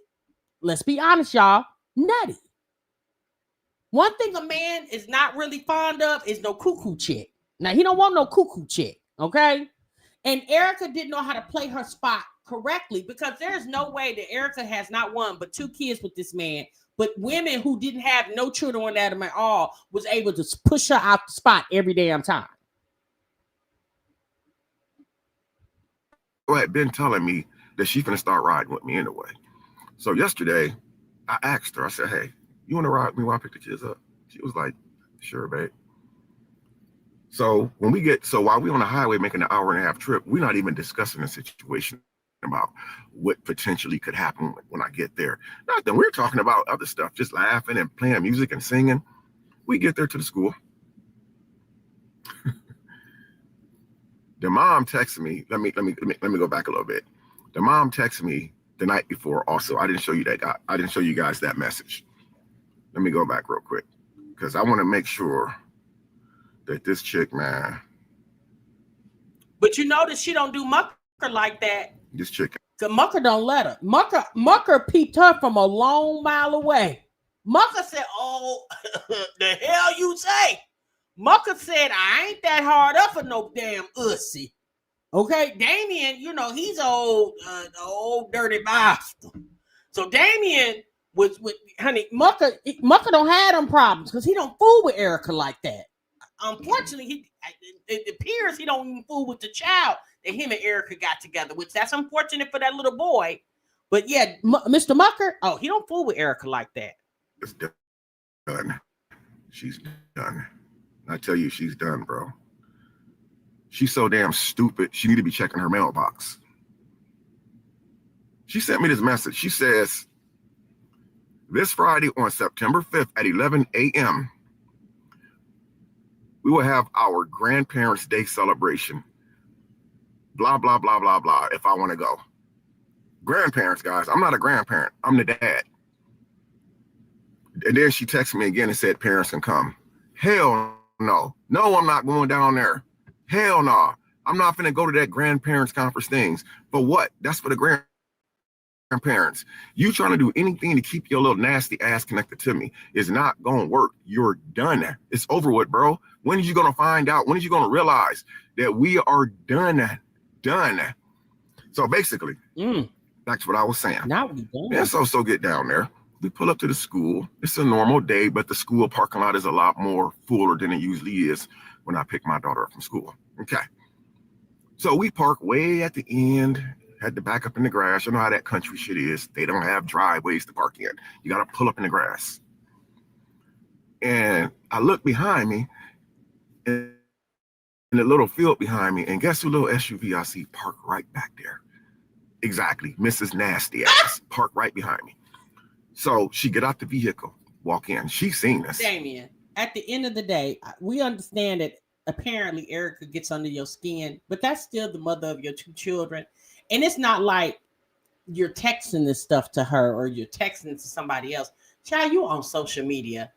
let's be honest, y'all, nutty. One thing a man is not really fond of is no cuckoo chick. Now, he don't want no cuckoo chick, okay? And Erica didn't know how to play her spot correctly because there's no way that Erica has not one but 2 kids with this man, but women who didn't have no children on Adam at all was able to push her out the spot every damn time. Who had been telling me that she's gonna start riding with me anyway. So yesterday, I asked her, I said, hey, you want to ride with me while I pick the kids up? She was like, sure, babe. So while we're on the highway making an 1.5-hour trip, we're not even discussing the situation about what potentially could happen when I get there. Nothing. We're talking about other stuff, just laughing and playing music and singing. We get there to the school. The mom texted me. Let me go back a little bit. The mom texted me the night before. Also, I didn't show you that guy. I didn't show you guys that message. Let me go back real quick because I want to make sure that this chick, man. But you notice she don't do Mucker like that. This chick. Cause Mucker don't let her. Mucker peeped her from a long mile away. Mucker said, "Oh, the hell you say?" Mucker said, "I ain't that hard up for no damn ussy." Okay, Damian, you know he's old dirty bastard. So Damian was with honey Mucker don't have them problems because he don't fool with Erica like that. Unfortunately, it appears he don't even fool with the child that him and Erica got together, which that's unfortunate for that little boy. But yeah, Mr. Mucker, he don't fool with Erica like that. It's done. She's done. I tell you, she's done, bro. She's so damn stupid. She need to be checking her mailbox. She sent me this message. She says, this Friday on September 5th at 11 a.m., we will have our grandparents' day celebration. Blah, blah, blah, blah, blah, if I want to go. Grandparents, guys. I'm not a grandparent. I'm the dad. And then she texted me again and said parents can come. Hell no. No, I'm not going down there. Hell no. I'm not going to go to that grandparents conference things. But what? That's for the grandparents. You trying to do anything to keep your little nasty ass connected to me is not going to work. You're done. It's over with, bro. When are you going to find out? When are you going to realize that we are done? Done. So basically, that's what I was saying. Now we done. And so get down there. We pull up to the school. It's a normal day, but the school parking lot is a lot more fuller than it usually is when I pick my daughter up from school. Okay. So we park way at the end, had to back up in the grass. You know how that country shit is. They don't have driveways to park in. You got to pull up in the grass. And I look behind me in the little field behind me, and guess who little SUV I see parked right back there? Exactly. Mrs. Nasty ass parked right behind me. So she get out the vehicle, walk in. She seen us. Damian. at the end of the day, we understand that apparently Erica gets under your skin, but that's still the mother of your 2 children. And it's not like you're texting this stuff to her or you're texting it to somebody else. Child, you on social media.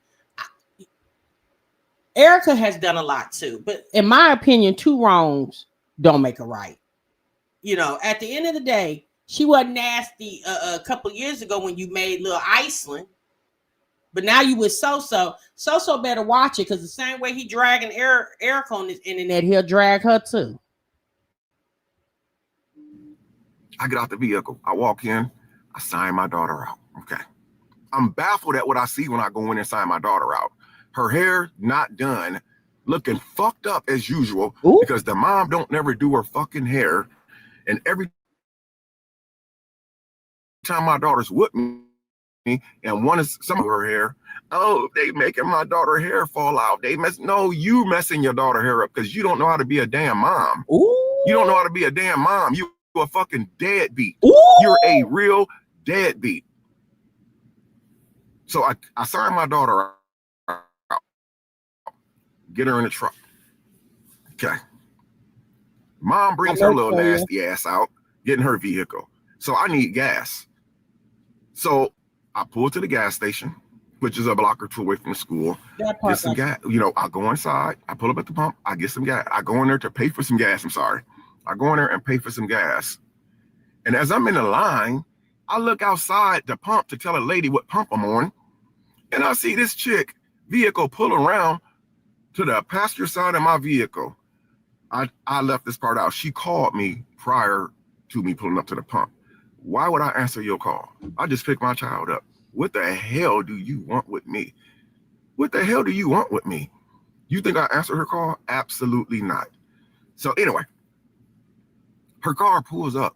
Erica has done a lot too, but in my opinion, 2 wrongs don't make a right. You know, at the end of the day, she wasn't nasty a couple years ago when you made little Iceland, but now you with So-So. So-So better watch it, because the same way he dragging Erica on his internet, he'll drag her too. I get out the vehicle. I walk in. I sign my daughter out. Okay. I'm baffled at what I see when I go in and sign my daughter out. Her hair not done, looking fucked up as usual. Ooh. Because the mom don't never do her fucking hair. And every time my daughter's with me and one is some of her hair, oh, they making my daughter hair fall out. No, you messing your daughter hair up because you don't know how to be a damn mom. Ooh. You don't know how to be a damn mom. You a fucking deadbeat. Ooh. You're a real deadbeat. So I signed my daughter out. Get her in the truck. Okay. Mom brings her little nasty ass out, get in her vehicle. So I need gas. So I pull to the gas station, which is a block or 2 away from the school. Get some gas. You know, I go inside. I pull up at the pump. I get some gas. I go in there to pay for some gas. I'm sorry. I go in there and pay for some gas. And as I'm in the line, I look outside the pump to tell a lady what pump I'm on. And I see this chick vehicle pull around to the passenger side of my vehicle. I left this part out. She called me prior to me pulling up to the pump. Why would I answer your call? I just picked my child up. What the hell do you want with me? What the hell do you want with me? You think I answered her call? Absolutely not. So anyway, her car pulls up.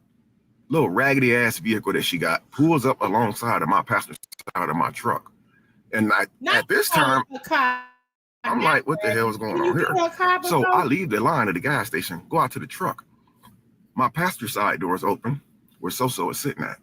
Little raggedy ass vehicle that she got pulls up alongside of my passenger side of my truck. And at this time, I'm like, what the hell is going on here? So I leave the line at the gas station, go out to the truck. My passenger side door is open where So-So is sitting at.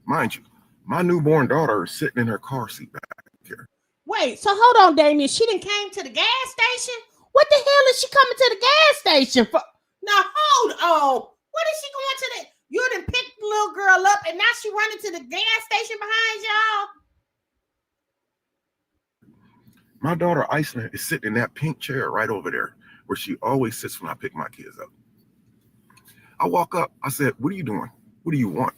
Mind you, my newborn daughter is sitting in her car seat back here. Wait, so hold on, Damian. She done came to the gas station? What the hell is she coming to the gas station for? Now, hold on. What is she going to the? You done picked the little girl up and now she running to the gas station behind y'all? My daughter, Iceland, is sitting in that pink chair right over there where she always sits when I pick my kids up. I walk up. I said, what are you doing? What do you want?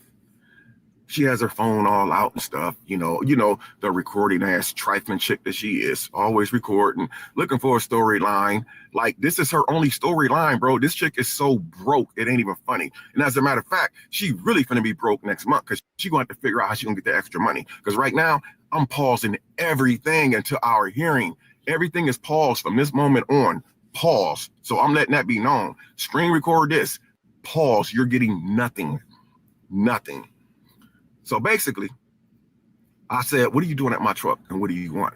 She has her phone all out and stuff. You know, the recording ass trifling chick that she is, always recording, looking for a storyline. Like, this is her only storyline, bro. This chick is so broke, it ain't even funny. And as a matter of fact, she really finna be broke next month because she gonna have to figure out how she gonna get the extra money. Because right now, I'm pausing everything until our hearing. Everything is paused from this moment on. Pause. So I'm letting that be known. Screen record this. Pause. You're getting nothing. Nothing. So basically, I said, what are you doing at my truck? And what do you want?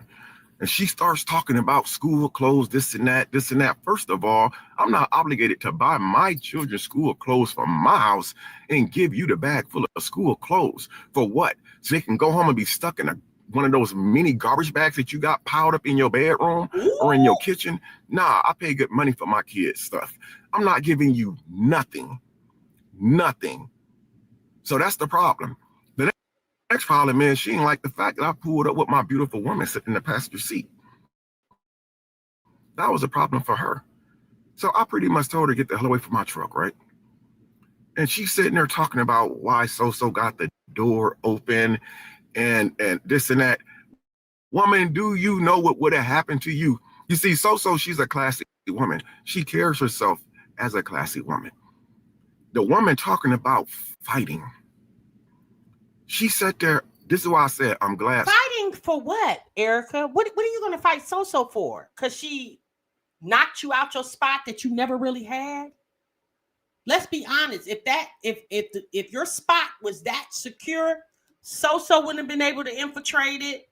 And she starts talking about school clothes, this and that, this and that. First of all, I'm not obligated to buy my children's school clothes from my house and give you the bag full of school clothes. For what? So they can go home and be stuck in one of those mini garbage bags that you got piled up in your bedroom or in your kitchen. Nah, I pay good money for my kids' stuff. I'm not giving you nothing. Nothing. So that's the problem. The next problem is she didn't like the fact that I pulled up with my beautiful woman sitting in the passenger seat. That was a problem for her. So I pretty much told her to get the hell away from my truck, right? And she's sitting there talking about why So-So got the door open and this and that. Woman, do you know what would have happened to you? You see, So-So, she's a classy woman. She carries herself as a classy woman. The woman talking about fighting. She sat there. This is why I said I'm glad. Fighting for what, Erica? What are you going to fight So-So for? Because she knocked you out your spot that you never really had? Let's be honest. If your spot was that secure, So-So wouldn't have been able to infiltrate it.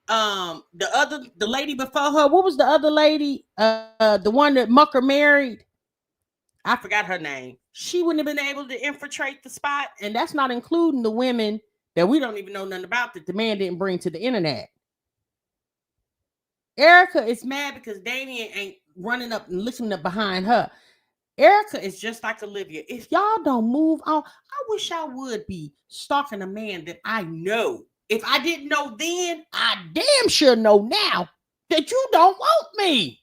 The lady before her, what was the other lady? The one that Mucker married? I forgot her name. She wouldn't have been able to infiltrate the spot. And that's not including the women that we don't even know nothing about that the man didn't bring to the internet. Erica is mad because Damian ain't running up and listening up behind her. Erica is just like Olivia. If y'all don't move on, I wish I would be stalking a man that I know. If I didn't know then, I damn sure know now that you don't want me.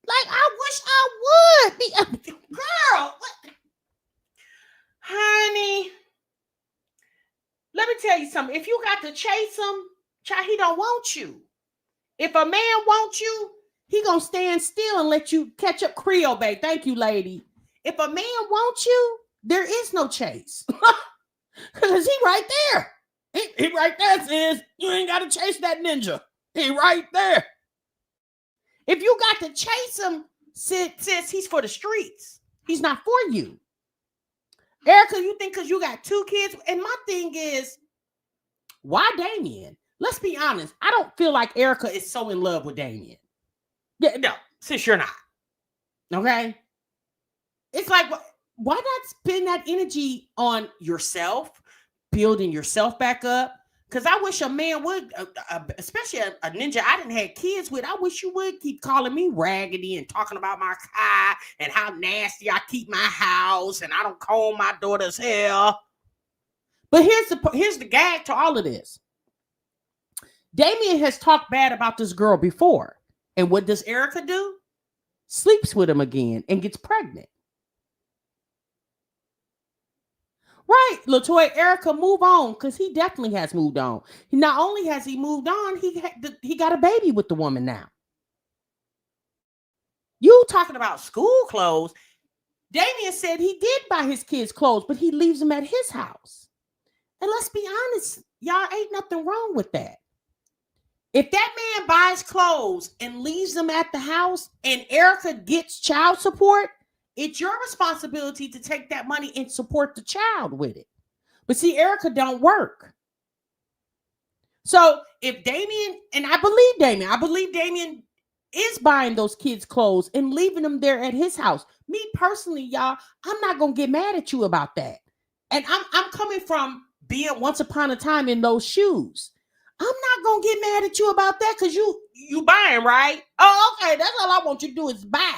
Like, I wish I would be. Girl, what? Honey, let me tell you something. If you got to chase him, child, he don't want you. If a man wants you, he gonna stand still and let you catch up. Crier, babe. Thank you, lady. If a man wants you, there is no chase. Because he right there. He right there, says you ain't got to chase that ninja. He right there. If you got to chase him, says he's for the streets. He's not for you. Erica, you think because you got 2 kids? And my thing is, why Damian? Let's be honest. I don't feel like Erica is so in love with Damian. Yeah, no, since you're not. Okay? It's like, why not spend that energy on yourself, building yourself back up? Because I wish a man would, especially a ninja I didn't have kids with, I wish you would keep calling me raggedy and talking about my car and how nasty I keep my house and I don't comb my daughter's hair. But here's the gag to all of this. Damian has talked bad about this girl before. And what does Erica do? Sleeps with him again and gets pregnant. Right, LaToya, Erica, move on, because he definitely has moved on. Not only has he moved on, he got a baby with the woman now. You talking about school clothes? Damian said he did buy his kids clothes, but he leaves them at his house. And let's be honest, y'all, ain't nothing wrong with that. If that man buys clothes and leaves them at the house and Erica gets child support, it's your responsibility to take that money and support the child with it. But see, Erica don't work. So if Damian, and I believe Damian is buying those kids clothes and leaving them there at his house. Me personally, y'all, I'm not going to get mad at you about that. And I'm coming from being once upon a time in those shoes. I'm not going to get mad at you about that because you buying, right? Oh, okay, that's all I want you to do is buy.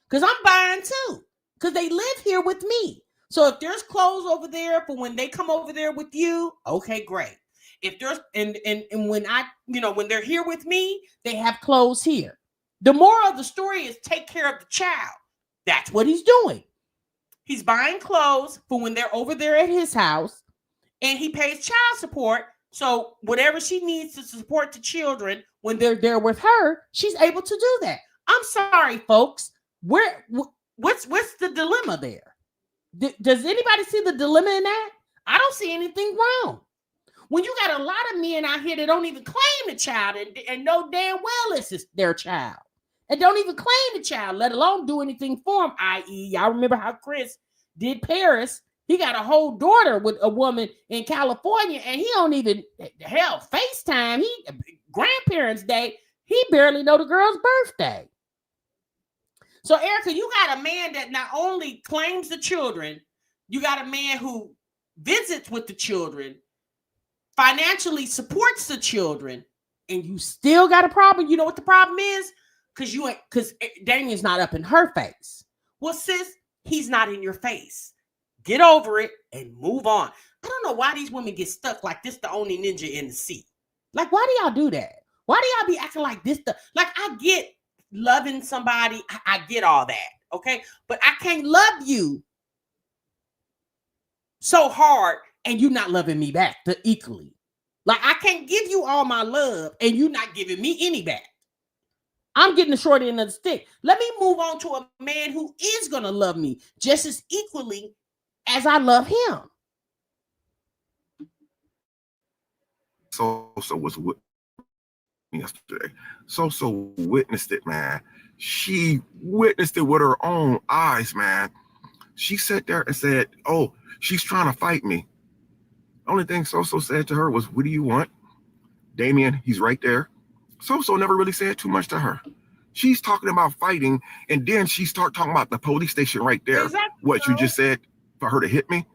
Because I'm buying too. Because they live here with me. So if there's clothes over there for when they come over there with you, okay, great. If there's and when when they're here with me, they have clothes here. The moral of the story is take care of the child. That's what he's doing. He's buying clothes for when they're over there at his house, and he pays child support. So whatever she needs to support the children when they're there with her, she's able to do that. I'm sorry, folks. What's the dilemma there? Does anybody see the dilemma in that? I don't see anything wrong. When you got a lot of men out here that don't even claim the child and know damn well it's their child and don't even claim the child, let alone do anything for them, i.e., y'all remember how Chris did Paris? He got a whole daughter with a woman in California and he don't even, hell, FaceTime, grandparents' day, he barely know the girl's birthday. So, Erica, you got a man that not only claims the children, you got a man who visits with the children, financially supports the children, and you still got a problem. You know what the problem is? Because Damian's not up in her face. Well, sis, he's not in your face. Get over it and move on. I don't know why these women get stuck like this the only ninja in the sea. Like, why do y'all do that? Why do y'all be acting like this? Like, I get loving somebody. I get all that, okay? But I can't love you so hard and you not loving me back equally. Like, I can't give you all my love and you not giving me any back. I'm getting the short end of the stick. Let me move on to a man who is going to love me just as equally as I love him. So was with me yesterday. So witnessed it, man. She witnessed it with her own eyes, man. She sat there and said, oh, she's trying to fight me. Only thing So said to her was, what do you want? Damian, he's right there. So never really said too much to her. She's talking about fighting, and then she start talking about the police station right there. Exactly. What you just said for her to hit me?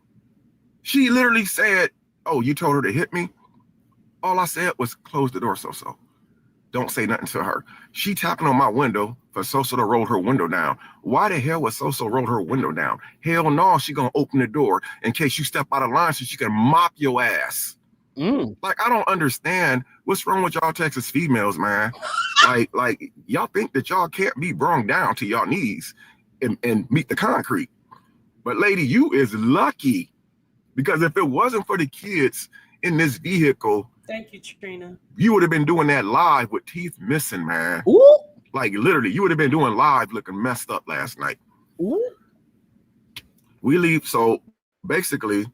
She literally said, oh, you told her to hit me? All I said was close the door, So-So. Don't say nothing to her. She tapping on my window for So-So to roll her window down. Why the hell would So-So roll her window down? Hell no, she gonna open the door in case you step out of line so she can mop your ass. Like, I don't understand what's wrong with y'all Texas females, man. like y'all think that y'all can't be brung down to y'all knees and meet the concrete. But lady, you is lucky, because if it wasn't for the kids in this vehicle, thank you, Trina, you would have been doing that live with teeth missing, man. Ooh. Like, literally, you would have been doing live looking messed up last night. Ooh. We leave, so basically,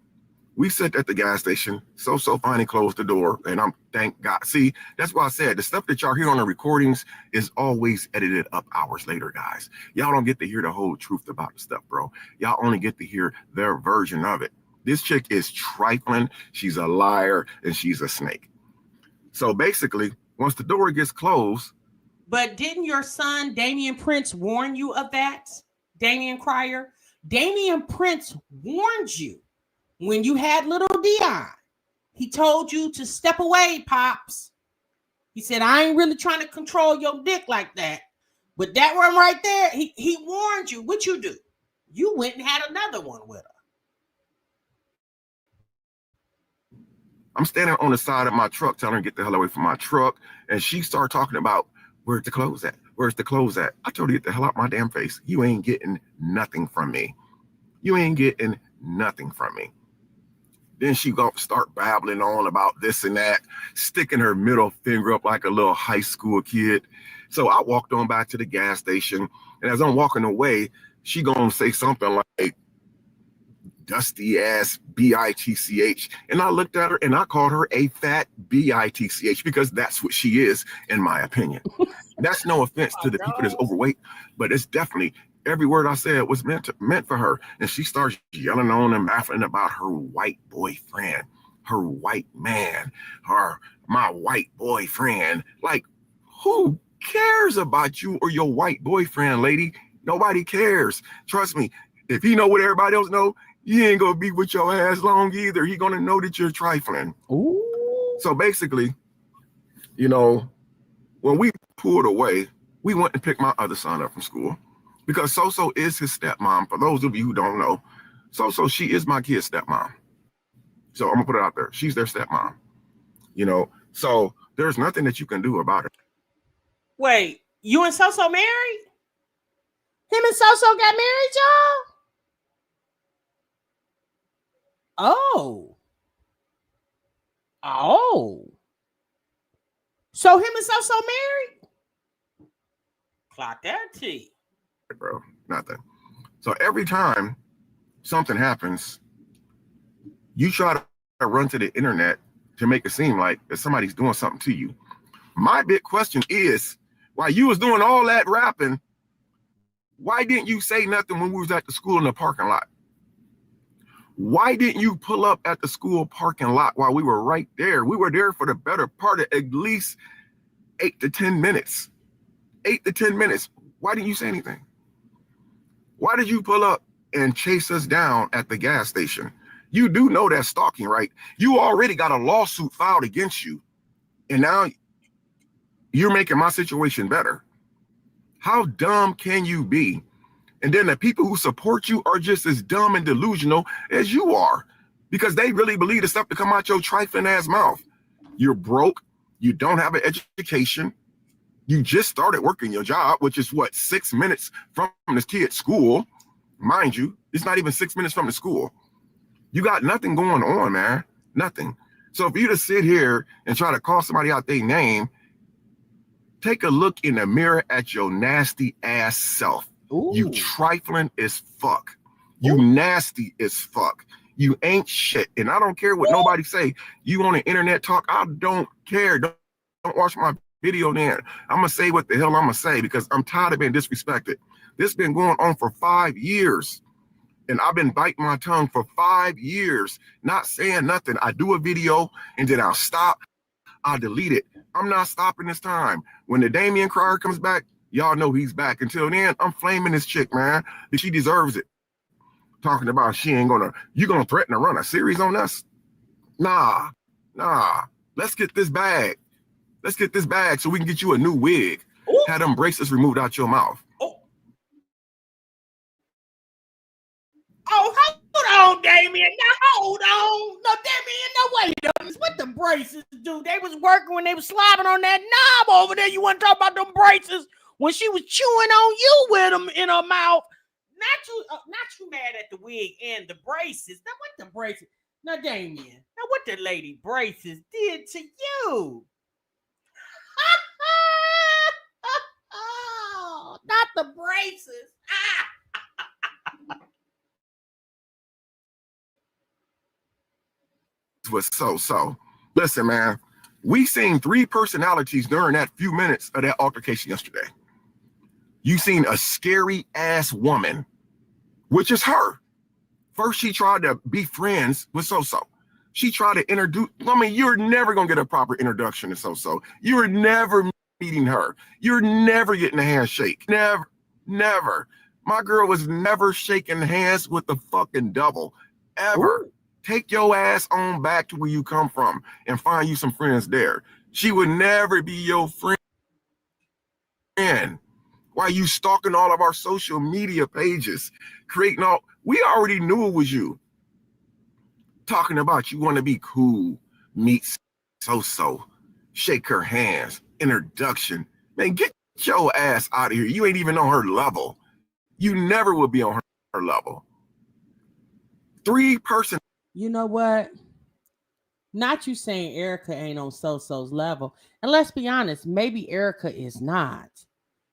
we sit at the gas station. So-So finally closed the door, and I'm, thank God. See, that's why I said the stuff that y'all hear on the recordings is always edited up hours later, guys. Y'all don't get to hear the whole truth about the stuff, bro. Y'all only get to hear their version of it. This chick is trifling, she's a liar, and she's a snake. So basically, once the door gets closed. But didn't your son, Damian Prince, warn you of that? Damian Crier? Damian Prince warned you when you had little Dion. He told you to step away, Pops. He said, I ain't really trying to control your dick like that. But that one right there, he warned you. What you do? You went and had another one with her. I'm standing on the side of my truck telling her to get the hell away from my truck. And she started talking about, where's the clothes at? Where's the clothes at? I told her to get the hell out my damn face. You ain't getting nothing from me. You ain't getting nothing from me. Then she go start babbling on about this and that, sticking her middle finger up like a little high school kid. So I walked on back to the gas station. And as I'm walking away, she gonna say something like, dusty ass bitch. And I looked at her and I called her a fat bitch, because that's what she is, in my opinion. That's no offense to the people that's overweight, but it's definitely, every word I said was meant for her. And she starts yelling on and laughing about her white boyfriend, her white man, my white boyfriend. Like, who cares about you or your white boyfriend, lady? Nobody cares. Trust me, if he know what everybody else know, you ain't gonna be with your ass long either. He gonna know that you're trifling. Ooh. So basically, you know, when we pulled away, we went and picked my other son up from school, because So-So is his stepmom. For those of you who don't know, So-So, she is my kid's stepmom. So I'm gonna put it out there. She's their stepmom. You know, so there's nothing that you can do about it. Wait, you and So-So married? Him and So-So got married, y'all? Oh. So him and So-So married? Clock that T. Bro, nothing. So every time something happens, you try to run to the internet to make it seem like that somebody's doing something to you. My big question is, while you was doing all that rapping, why didn't you say nothing when we was at the school in the parking lot? Why didn't you pull up at the school parking lot while we were right there? We were there for the better part of at least 8 to 10 minutes. 8 to 10 minutes. Why didn't you say anything? Why did you pull up and chase us down at the gas station? You do know that's stalking, right? You already got a lawsuit filed against you, and now you're making my situation better. How dumb can you be? And then the people who support you are just as dumb and delusional as you are, because they really believe the stuff to come out your trifling ass mouth. You're broke. You don't have an education. You just started working your job, which is what, 6 minutes from this kid's school. Mind you, it's not even 6 minutes from the school. You got nothing going on, man. Nothing. So for you to sit here and try to call somebody out their name, take a look in the mirror at your nasty ass self. Ooh. You trifling as fuck. You Ooh. Nasty as fuck. You ain't shit. And I don't care what Ooh. Nobody say. You on the internet talk, I don't care. Don't watch my video then. I'm going to say what the hell I'm going to say, because I'm tired of being disrespected. This been going on for 5 years. And I've been biting my tongue for 5 years, not saying nothing. I do a video and then I'll stop. I'll delete it. I'm not stopping this time. When the Damian Crier comes back, y'all know he's back. Until then, I'm flaming this chick, man. She deserves it. Talking about she ain't gonna, you gonna threaten to run a series on us? Nah. Let's get this bag. Let's get this bag so we can get you a new wig. Ooh. Have them braces removed out your mouth. Oh, hold on, Damian. Now hold on. No, Damian, no wait a minute. What the braces do? They was working when they was slobbing on that knob over there. You want to talk about them braces when she was chewing on you with them in her mouth? Not you mad at the wig and the braces. Now what the braces? Now, Damian, now what the lady braces did to you? Oh, not the braces. Was so. Listen, man, we seen 3 personalities during that few minutes of that altercation yesterday. You seen a scary ass woman, which is her. First, she tried to be friends with So-So. She tried to introduce, I mean, you're never going to get a proper introduction to So-So. You're never meeting her. You're never getting a handshake. Never. My girl was never shaking hands with the fucking devil, ever. Ooh. Take your ass on back to where you come from and find you some friends there. She would never be your friend. Why you stalking all of our social media pages, creating all, we already knew it was you. Talking about you want to be cool, meet So-So, shake her hands, introduction. Man, get your ass out of here. You ain't even on her level. You never would be on her level. 3 person. You know what? Not you saying Erica ain't on So-So's level. And let's be honest, maybe Erica is not.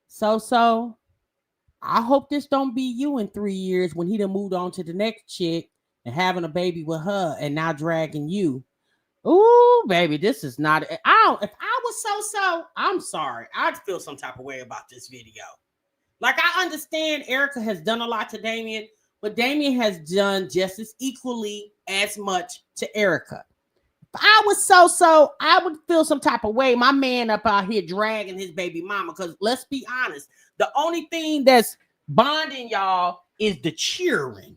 So-So, I hope this don't be you in 3 years when he done moved on to the next chick and having a baby with her and now dragging you. Ooh, baby, this is not. If I was So-So, I'm sorry. I'd feel some type of way about this video. Like, I understand Erica has done a lot to Damian, but Damian has done just as equally as much to Erica. If I was So-So, I would feel some type of way. My man up out here dragging his baby mama. Because let's be honest, the only thing that's bonding y'all is the cheering.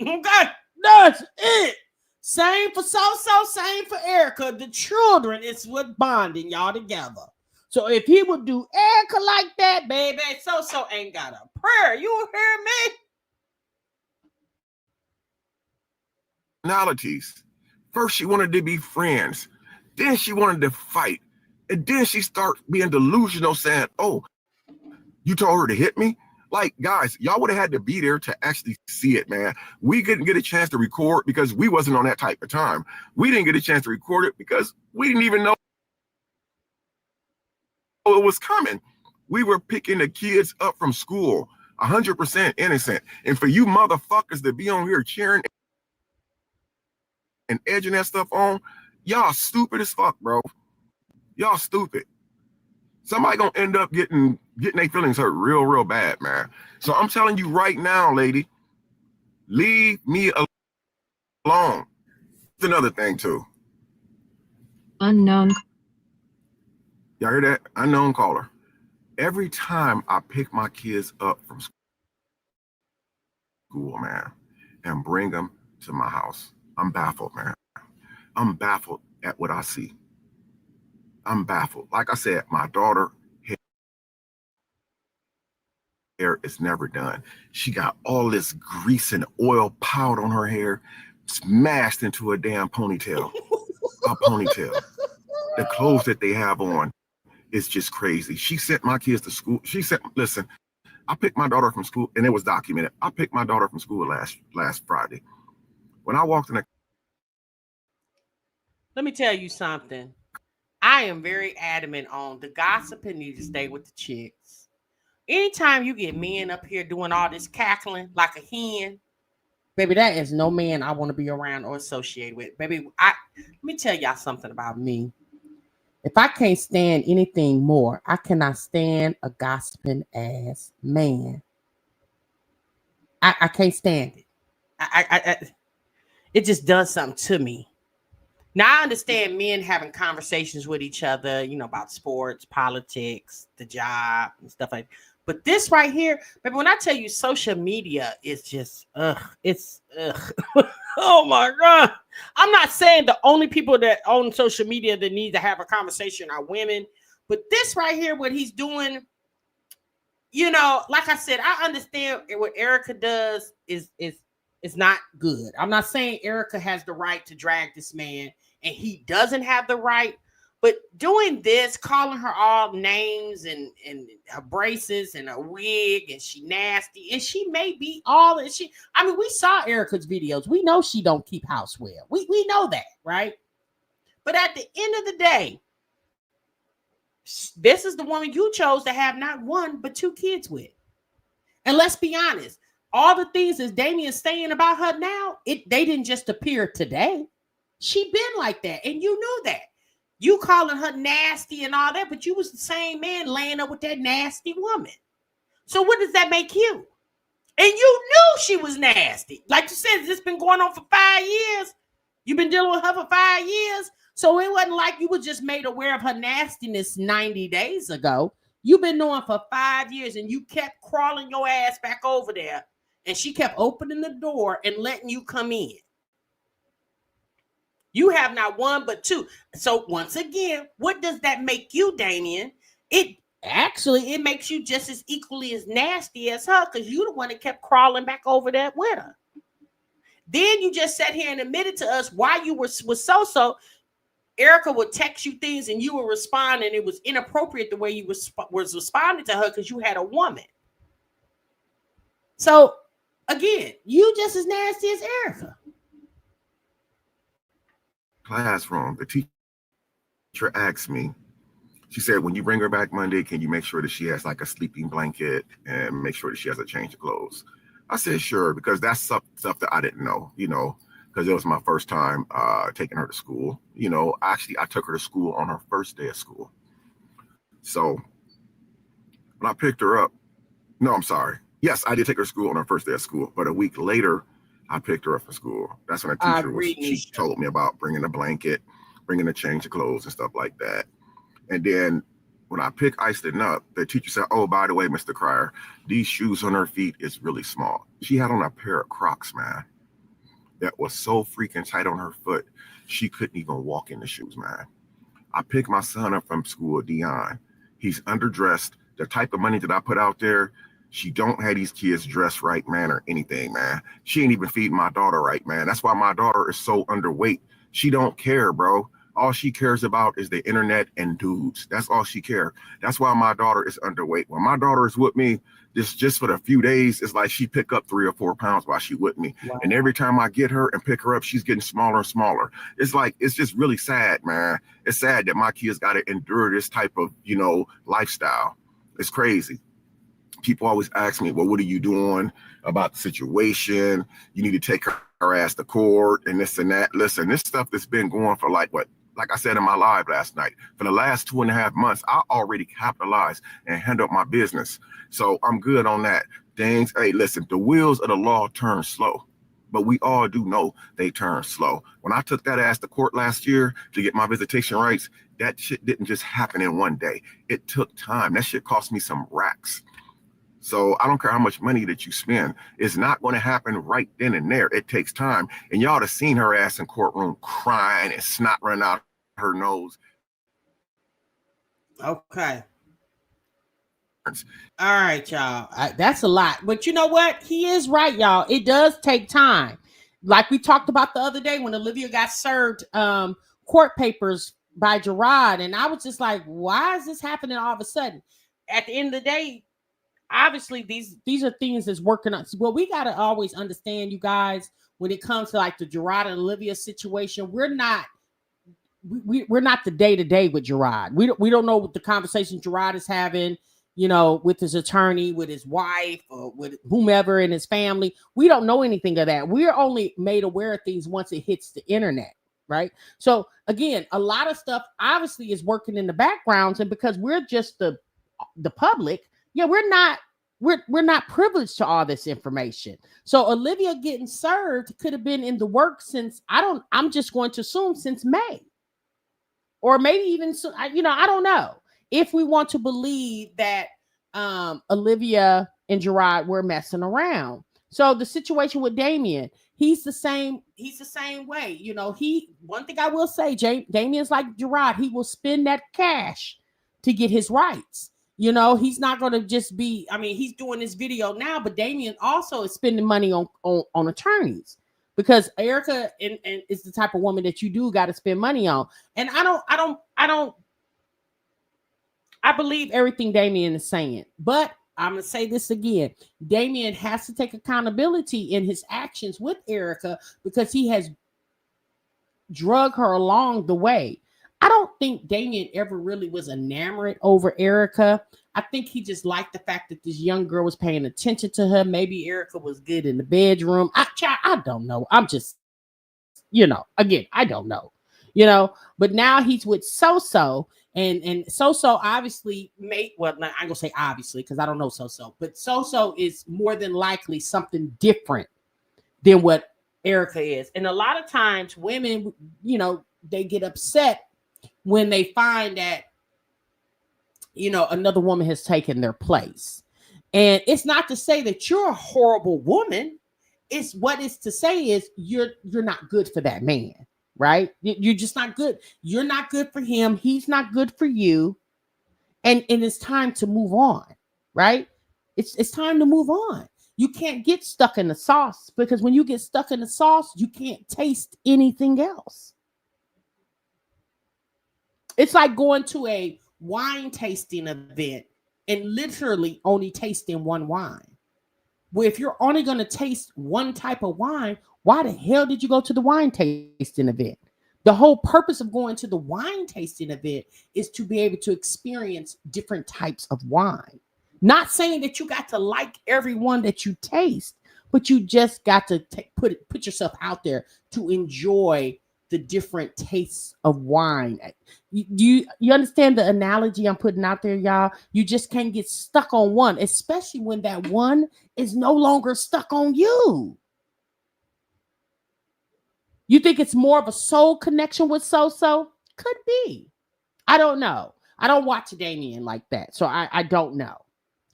Okay, that's it. Same for So-So, same for Erica. The children is what bonding y'all together. So if he would do Erica like that, baby, So-So ain't got a prayer. You hear me? Personalities. First, she wanted to be friends. Then she wanted to fight. And then she started being delusional, saying, oh, you told her to hit me? Like, guys, y'all would have had to be there to actually see it, man. We didn't get a chance to record because we wasn't on that type of time. We didn't get a chance to record it because we didn't even know it was coming. We were picking the kids up from school, 100% innocent. And for you motherfuckers to be on here cheering and edging that stuff on, y'all stupid as fuck, bro. Y'all stupid. Somebody gonna end up getting their feelings hurt real bad, man. So I'm telling you right now, lady, leave me alone. It's another thing too. Unknown. Y'all hear that? Unknown caller. Every time I pick my kids up from school, man, and bring them to my house, I'm baffled, man. I'm baffled at what I see. I'm baffled. Like I said, my daughter hair is never done. She got all this grease and oil piled on her hair, smashed into a damn ponytail. A ponytail. The clothes that they have on is just crazy. She sent my kids to school. Listen, I picked my daughter from school, and it was documented. I picked my daughter from school last Friday. When I walked in the... Let me tell you something. I am very adamant on the gossiping need to stay with the chicks. Anytime you get men up here doing all this cackling like a hen, baby, that is no man I want to be around or associated with. Baby, let me tell y'all something about me. If I can't stand anything more, I cannot stand a gossiping ass man. I can't stand it. It just does something to me. Now, I understand men having conversations with each other, you know, about sports, politics, the job, and stuff like that. But this right here, baby, when I tell you social media is just it's oh my God. I'm not saying the only people that own social media that need to have a conversation are women, but this right here, what he's doing, you know, like I said, I understand what Erica does is not good. I'm not saying Erica has the right to drag this man and he doesn't have the right, but doing this, calling her all names and her braces and her wig, and she nasty, and she may be all that she. I mean, we saw Erica's videos. We know she don't keep house well. We know that, right? But at the end of the day, this is the woman you chose to have not one but two kids with. And let's be honest, all the things that Damian's saying about her now, they didn't just appear today. She been like that, and you knew that. You calling her nasty and all that, but you was the same man laying up with that nasty woman. So what does that make you? And you knew she was nasty. Like you said, this been going on for 5 years. You've been dealing with her for 5 years. So it wasn't like you were just made aware of her nastiness 90 days ago. You've been knowing for 5 years, and you kept crawling your ass back over there, and she kept opening the door and letting you come in. You have not one but two. So once again, what does that make you, Damian? It makes you just as equally as nasty as her, because you the one that kept crawling back over there with her. Then you just sat here and admitted to us why you were so. Erica would text you things and you would respond, and it was inappropriate the way you was responding to her because you had a woman. So again, you just as nasty as Erica. Classroom, the teacher asked me, she said, when you bring her back Monday, can you make sure that she has like a sleeping blanket and make sure that she has a change of clothes? I said, sure, because that's stuff that I didn't know, you know, because it was my first time taking her to school. You know, actually, I took her to school on her first day of school. So when I picked her up, no, I'm sorry. Yes, I did take her to school on her first day of school, but a week later, I picked her up for school. That's when the teacher she told me about bringing a blanket, bringing a change of clothes and stuff like that. And then when I picked Iceland up, the teacher said, oh, by the way, Mr. Crier, these shoes on her feet is really small. She had on a pair of Crocs, man, that was so freaking tight on her foot, she couldn't even walk in the shoes, man. I picked my son up from school, Damion. He's underdressed. The type of money that I put out there, she don't have these kids dressed right, man, or anything, man. She ain't even feeding my daughter right, man. That's why my daughter is so underweight. She don't care, bro. All she cares about is the internet and dudes. That's all she cares. That's why my daughter is underweight. When my daughter is with me, just for the few days, it's like she pick up 3 or 4 pounds while she with me. Wow. And every time I get her and pick her up, she's getting smaller and smaller. It's like, it's just really sad, man. It's sad that my kids got to endure this type of, you know, lifestyle. It's crazy. People always ask me, well, what are you doing about the situation? You need to take her ass to court and this and that. Listen, this stuff that's been going for like I said in my live last night, for the last 2.5 months, I already capitalized and handled my business. So I'm good on that. Things, hey, listen, the wheels of the law turn slow, but we all do know they turn slow. When I took that ass to court last year to get my visitation rights, that shit didn't just happen in one day. It took time. That shit cost me some racks. So I don't care how much money that you spend. It's not going to happen right then and there. It takes time. And y'all have seen her ass in courtroom crying and snot running out her nose. Okay. All right, y'all. That's a lot. But you know what? He is right, y'all. It does take time. Like we talked about the other day when Olivia got served court papers by Gerard. And I was just like, why is this happening all of a sudden? At the end of the day, obviously these are things that's working on. Well, we got to always understand, you guys, when it comes to like the Gerard and Olivia situation, we're not the day-to-day with Gerard. We don't know what the conversation Gerard is having, you know, with his attorney, with his wife, or with whomever in his family. We don't know anything of that. We're only made aware of things once it hits the internet, right? So again, a lot of stuff obviously is working in the backgrounds, and because we're just the public, yeah, we're not privileged to all this information. So Olivia getting served could have been in the works since I'm just going to assume since May, or maybe even, you know, I don't know. If we want to believe that Olivia and Gerard were messing around. So the situation with Damian, he's the same way. You know, one thing I will say, Damian's like Gerard, he will spend that cash to get his rights. You know, he's not going to just be, I mean, he's doing this video now, but Damian also is spending money on attorneys, because Erica is the type of woman that you do got to spend money on. And I believe everything Damian is saying, but I'm going to say this again. Damian has to take accountability in his actions with Erica, because he has drug her along the way. I don't think Damian ever really was enamored over Erica. I think he just liked the fact that this young girl was paying attention to her. Maybe Erica was good in the bedroom. I don't know. I'm just, again, I don't know, but now he's with So-So. And So-So obviously I'm gonna say obviously because I don't know So-So, but So-So is more than likely something different than what Erica is. And a lot of times women, they get upset when they find that, another woman has taken their place. And it's not to say that you're a horrible woman. It's what it's to say is you're not good for that man. Right? You're just not good. You're not good for him. He's not good for you. And it's time to move on. Right? It's time to move on. You can't get stuck in the sauce, because when you get stuck in the sauce, you can't taste anything else. It's like going to a wine tasting event and literally only tasting one wine. Well, if you're only going to taste one type of wine, why the hell did you go to the wine tasting event? The whole purpose of going to the wine tasting event is to be able to experience different types of wine. Not saying that you got to like every one that you taste, but you just got to put yourself out there to enjoy the different tastes of wine. You understand the analogy I'm putting out there, y'all? You just can't get stuck on one, especially when that one is no longer stuck on you. You think it's more of a soul connection with So-So? Could be. I don't know. I don't watch Damian like that, so I don't know.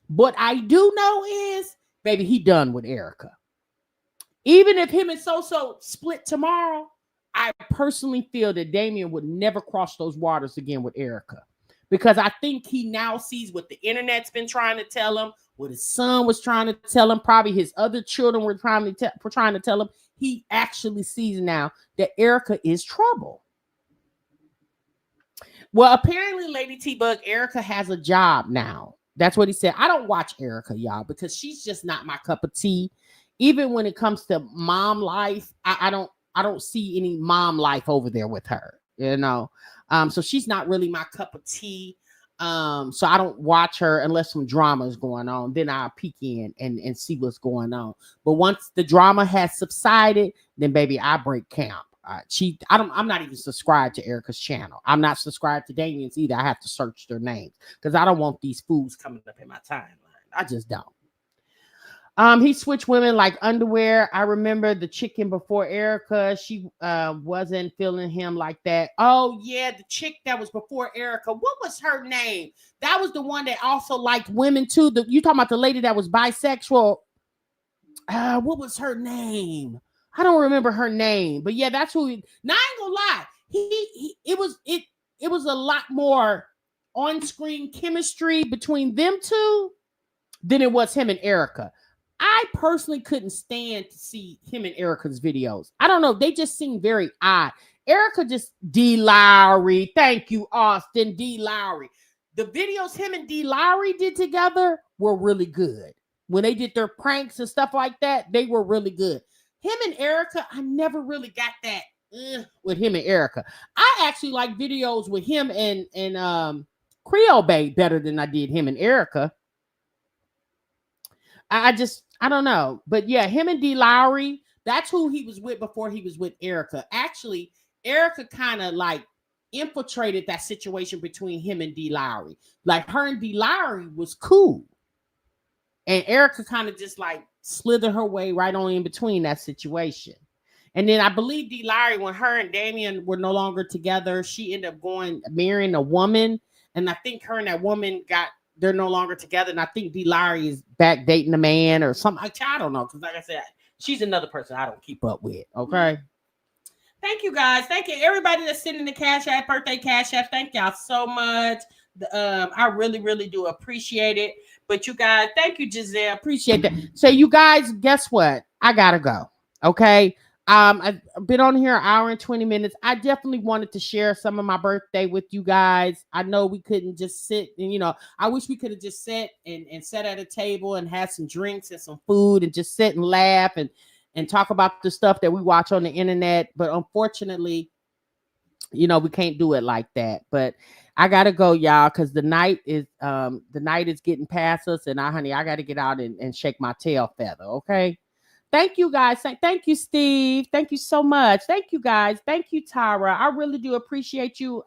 What I do know is, baby, he done with Erica. Even if him and So-So split tomorrow, I personally feel that Damian would never cross those waters again with Erica, because I think he now sees what the internet's been trying to tell him, what his son was trying to tell him, probably his other children were trying to tell him. He actually sees now that Erica is trouble. Well, apparently, Lady T-Bug, Erica has a job now. That's what he said. I don't watch Erica, y'all, because she's just not my cup of tea. Even when it comes to mom life, I don't see any mom life over there with her, so she's not really my cup of tea. So I don't watch her unless some drama is going on. Then I'll peek in and see what's going on. But once the drama has subsided, then baby, I break camp. I'm not even subscribed to Erica's channel. I'm not subscribed to Damian's either. I have to search their names because I don't want these fools coming up in my timeline. I just don't. He switched women like underwear. I remember the chicken before Erica. She wasn't feeling him like that. Oh, yeah, the chick that was before Erica. What was her name? That was the one that also liked women too. You talking about the lady that was bisexual? What was her name? I don't remember her name. But yeah, that's who. Now I ain't gonna lie. It was a lot more on-screen chemistry between them two than it was him and Erica. I personally couldn't stand to see him and Erica's videos. I don't know. They just seem very odd. Erica just D. Lowry. Thank you, Austin. D. Lowry. The videos him and D. Lowry did together were really good. When they did their pranks and stuff like that, they were really good. Him and Erica, I never really got that with him and Erica. I actually like videos with him and Creole Babe better than I did him and Erica. I don't know. But yeah, him and D. Lowry, that's who he was with before he was with Erica. Actually, Erica kind of like infiltrated that situation between him and D. Lowry. Like her and D. Lowry was cool. And Erica kind of just like slithered her way right on in between that situation. And then I believe D. Lowry, when her and Damian were no longer together, she ended up marrying a woman. And I think her and that woman got they're no longer together. And I think D. Larry is back dating a man or something. I don't know. Because like I said, she's another person I don't keep up with. Okay. Thank you guys. Thank you. Everybody that's sending the Cash App, birthday Cash App. Thank y'all so much. I really, really do appreciate it. But you guys, thank you, Giselle. Appreciate that. So you guys, guess what? I gotta go. Okay. I've been on here an hour and 20 minutes. I definitely wanted to share some of my birthday with you guys. I know we couldn't just sit and, I wish we could have just sat and sat at a table and had some drinks and some food and just sit and laugh and talk about the stuff that we watch on the internet. But unfortunately, we can't do it like that. But I gotta go, y'all, because the night is getting past us, and I gotta get out and shake my tail feather. Okay. Thank you guys. Thank you, Steve. Thank you so much. Thank you guys. Thank you, Tara. I really do appreciate you.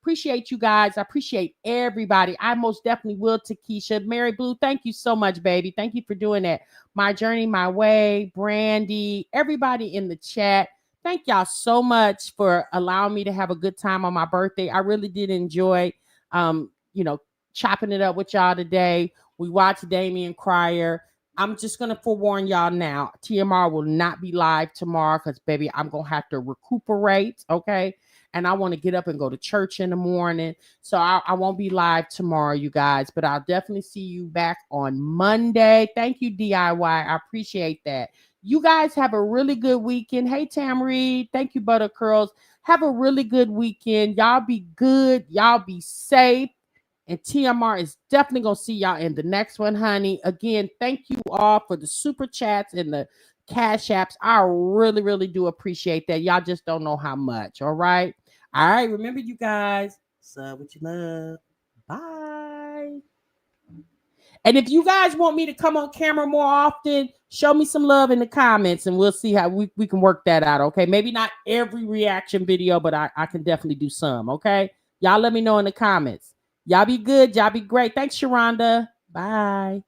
Appreciate you guys. I appreciate everybody. I most definitely will. Takesha, Mary Blue, thank you so much, baby. Thank you for doing that. My Journey, My Way, Brandy, everybody in the chat. Thank y'all so much for allowing me to have a good time on my birthday. I really did enjoy, chopping it up with y'all today. We watched Damian Crier. I'm just going to forewarn y'all now. TMR will not be live tomorrow because, baby, I'm going to have to recuperate, okay? And I want to get up and go to church in the morning. So I won't be live tomorrow, you guys. But I'll definitely see you back on Monday. Thank you, DIY. I appreciate that. You guys have a really good weekend. Hey, Tamreed. Thank you, Butter Curls. Have a really good weekend. Y'all be good. Y'all be safe. And TMR is definitely going to see y'all in the next one, honey. Again, thank you all for the super chats and the Cash Apps. I really, really do appreciate that. Y'all just don't know how much. All right. All right. Remember, you guys, sub what you love. Bye. And if you guys want me to come on camera more often, show me some love in the comments and we'll see how we can work that out. Okay. Maybe not every reaction video, but I can definitely do some. Okay. Y'all let me know in the comments. Y'all be good. Y'all be great. Thanks, Sharonda. Bye.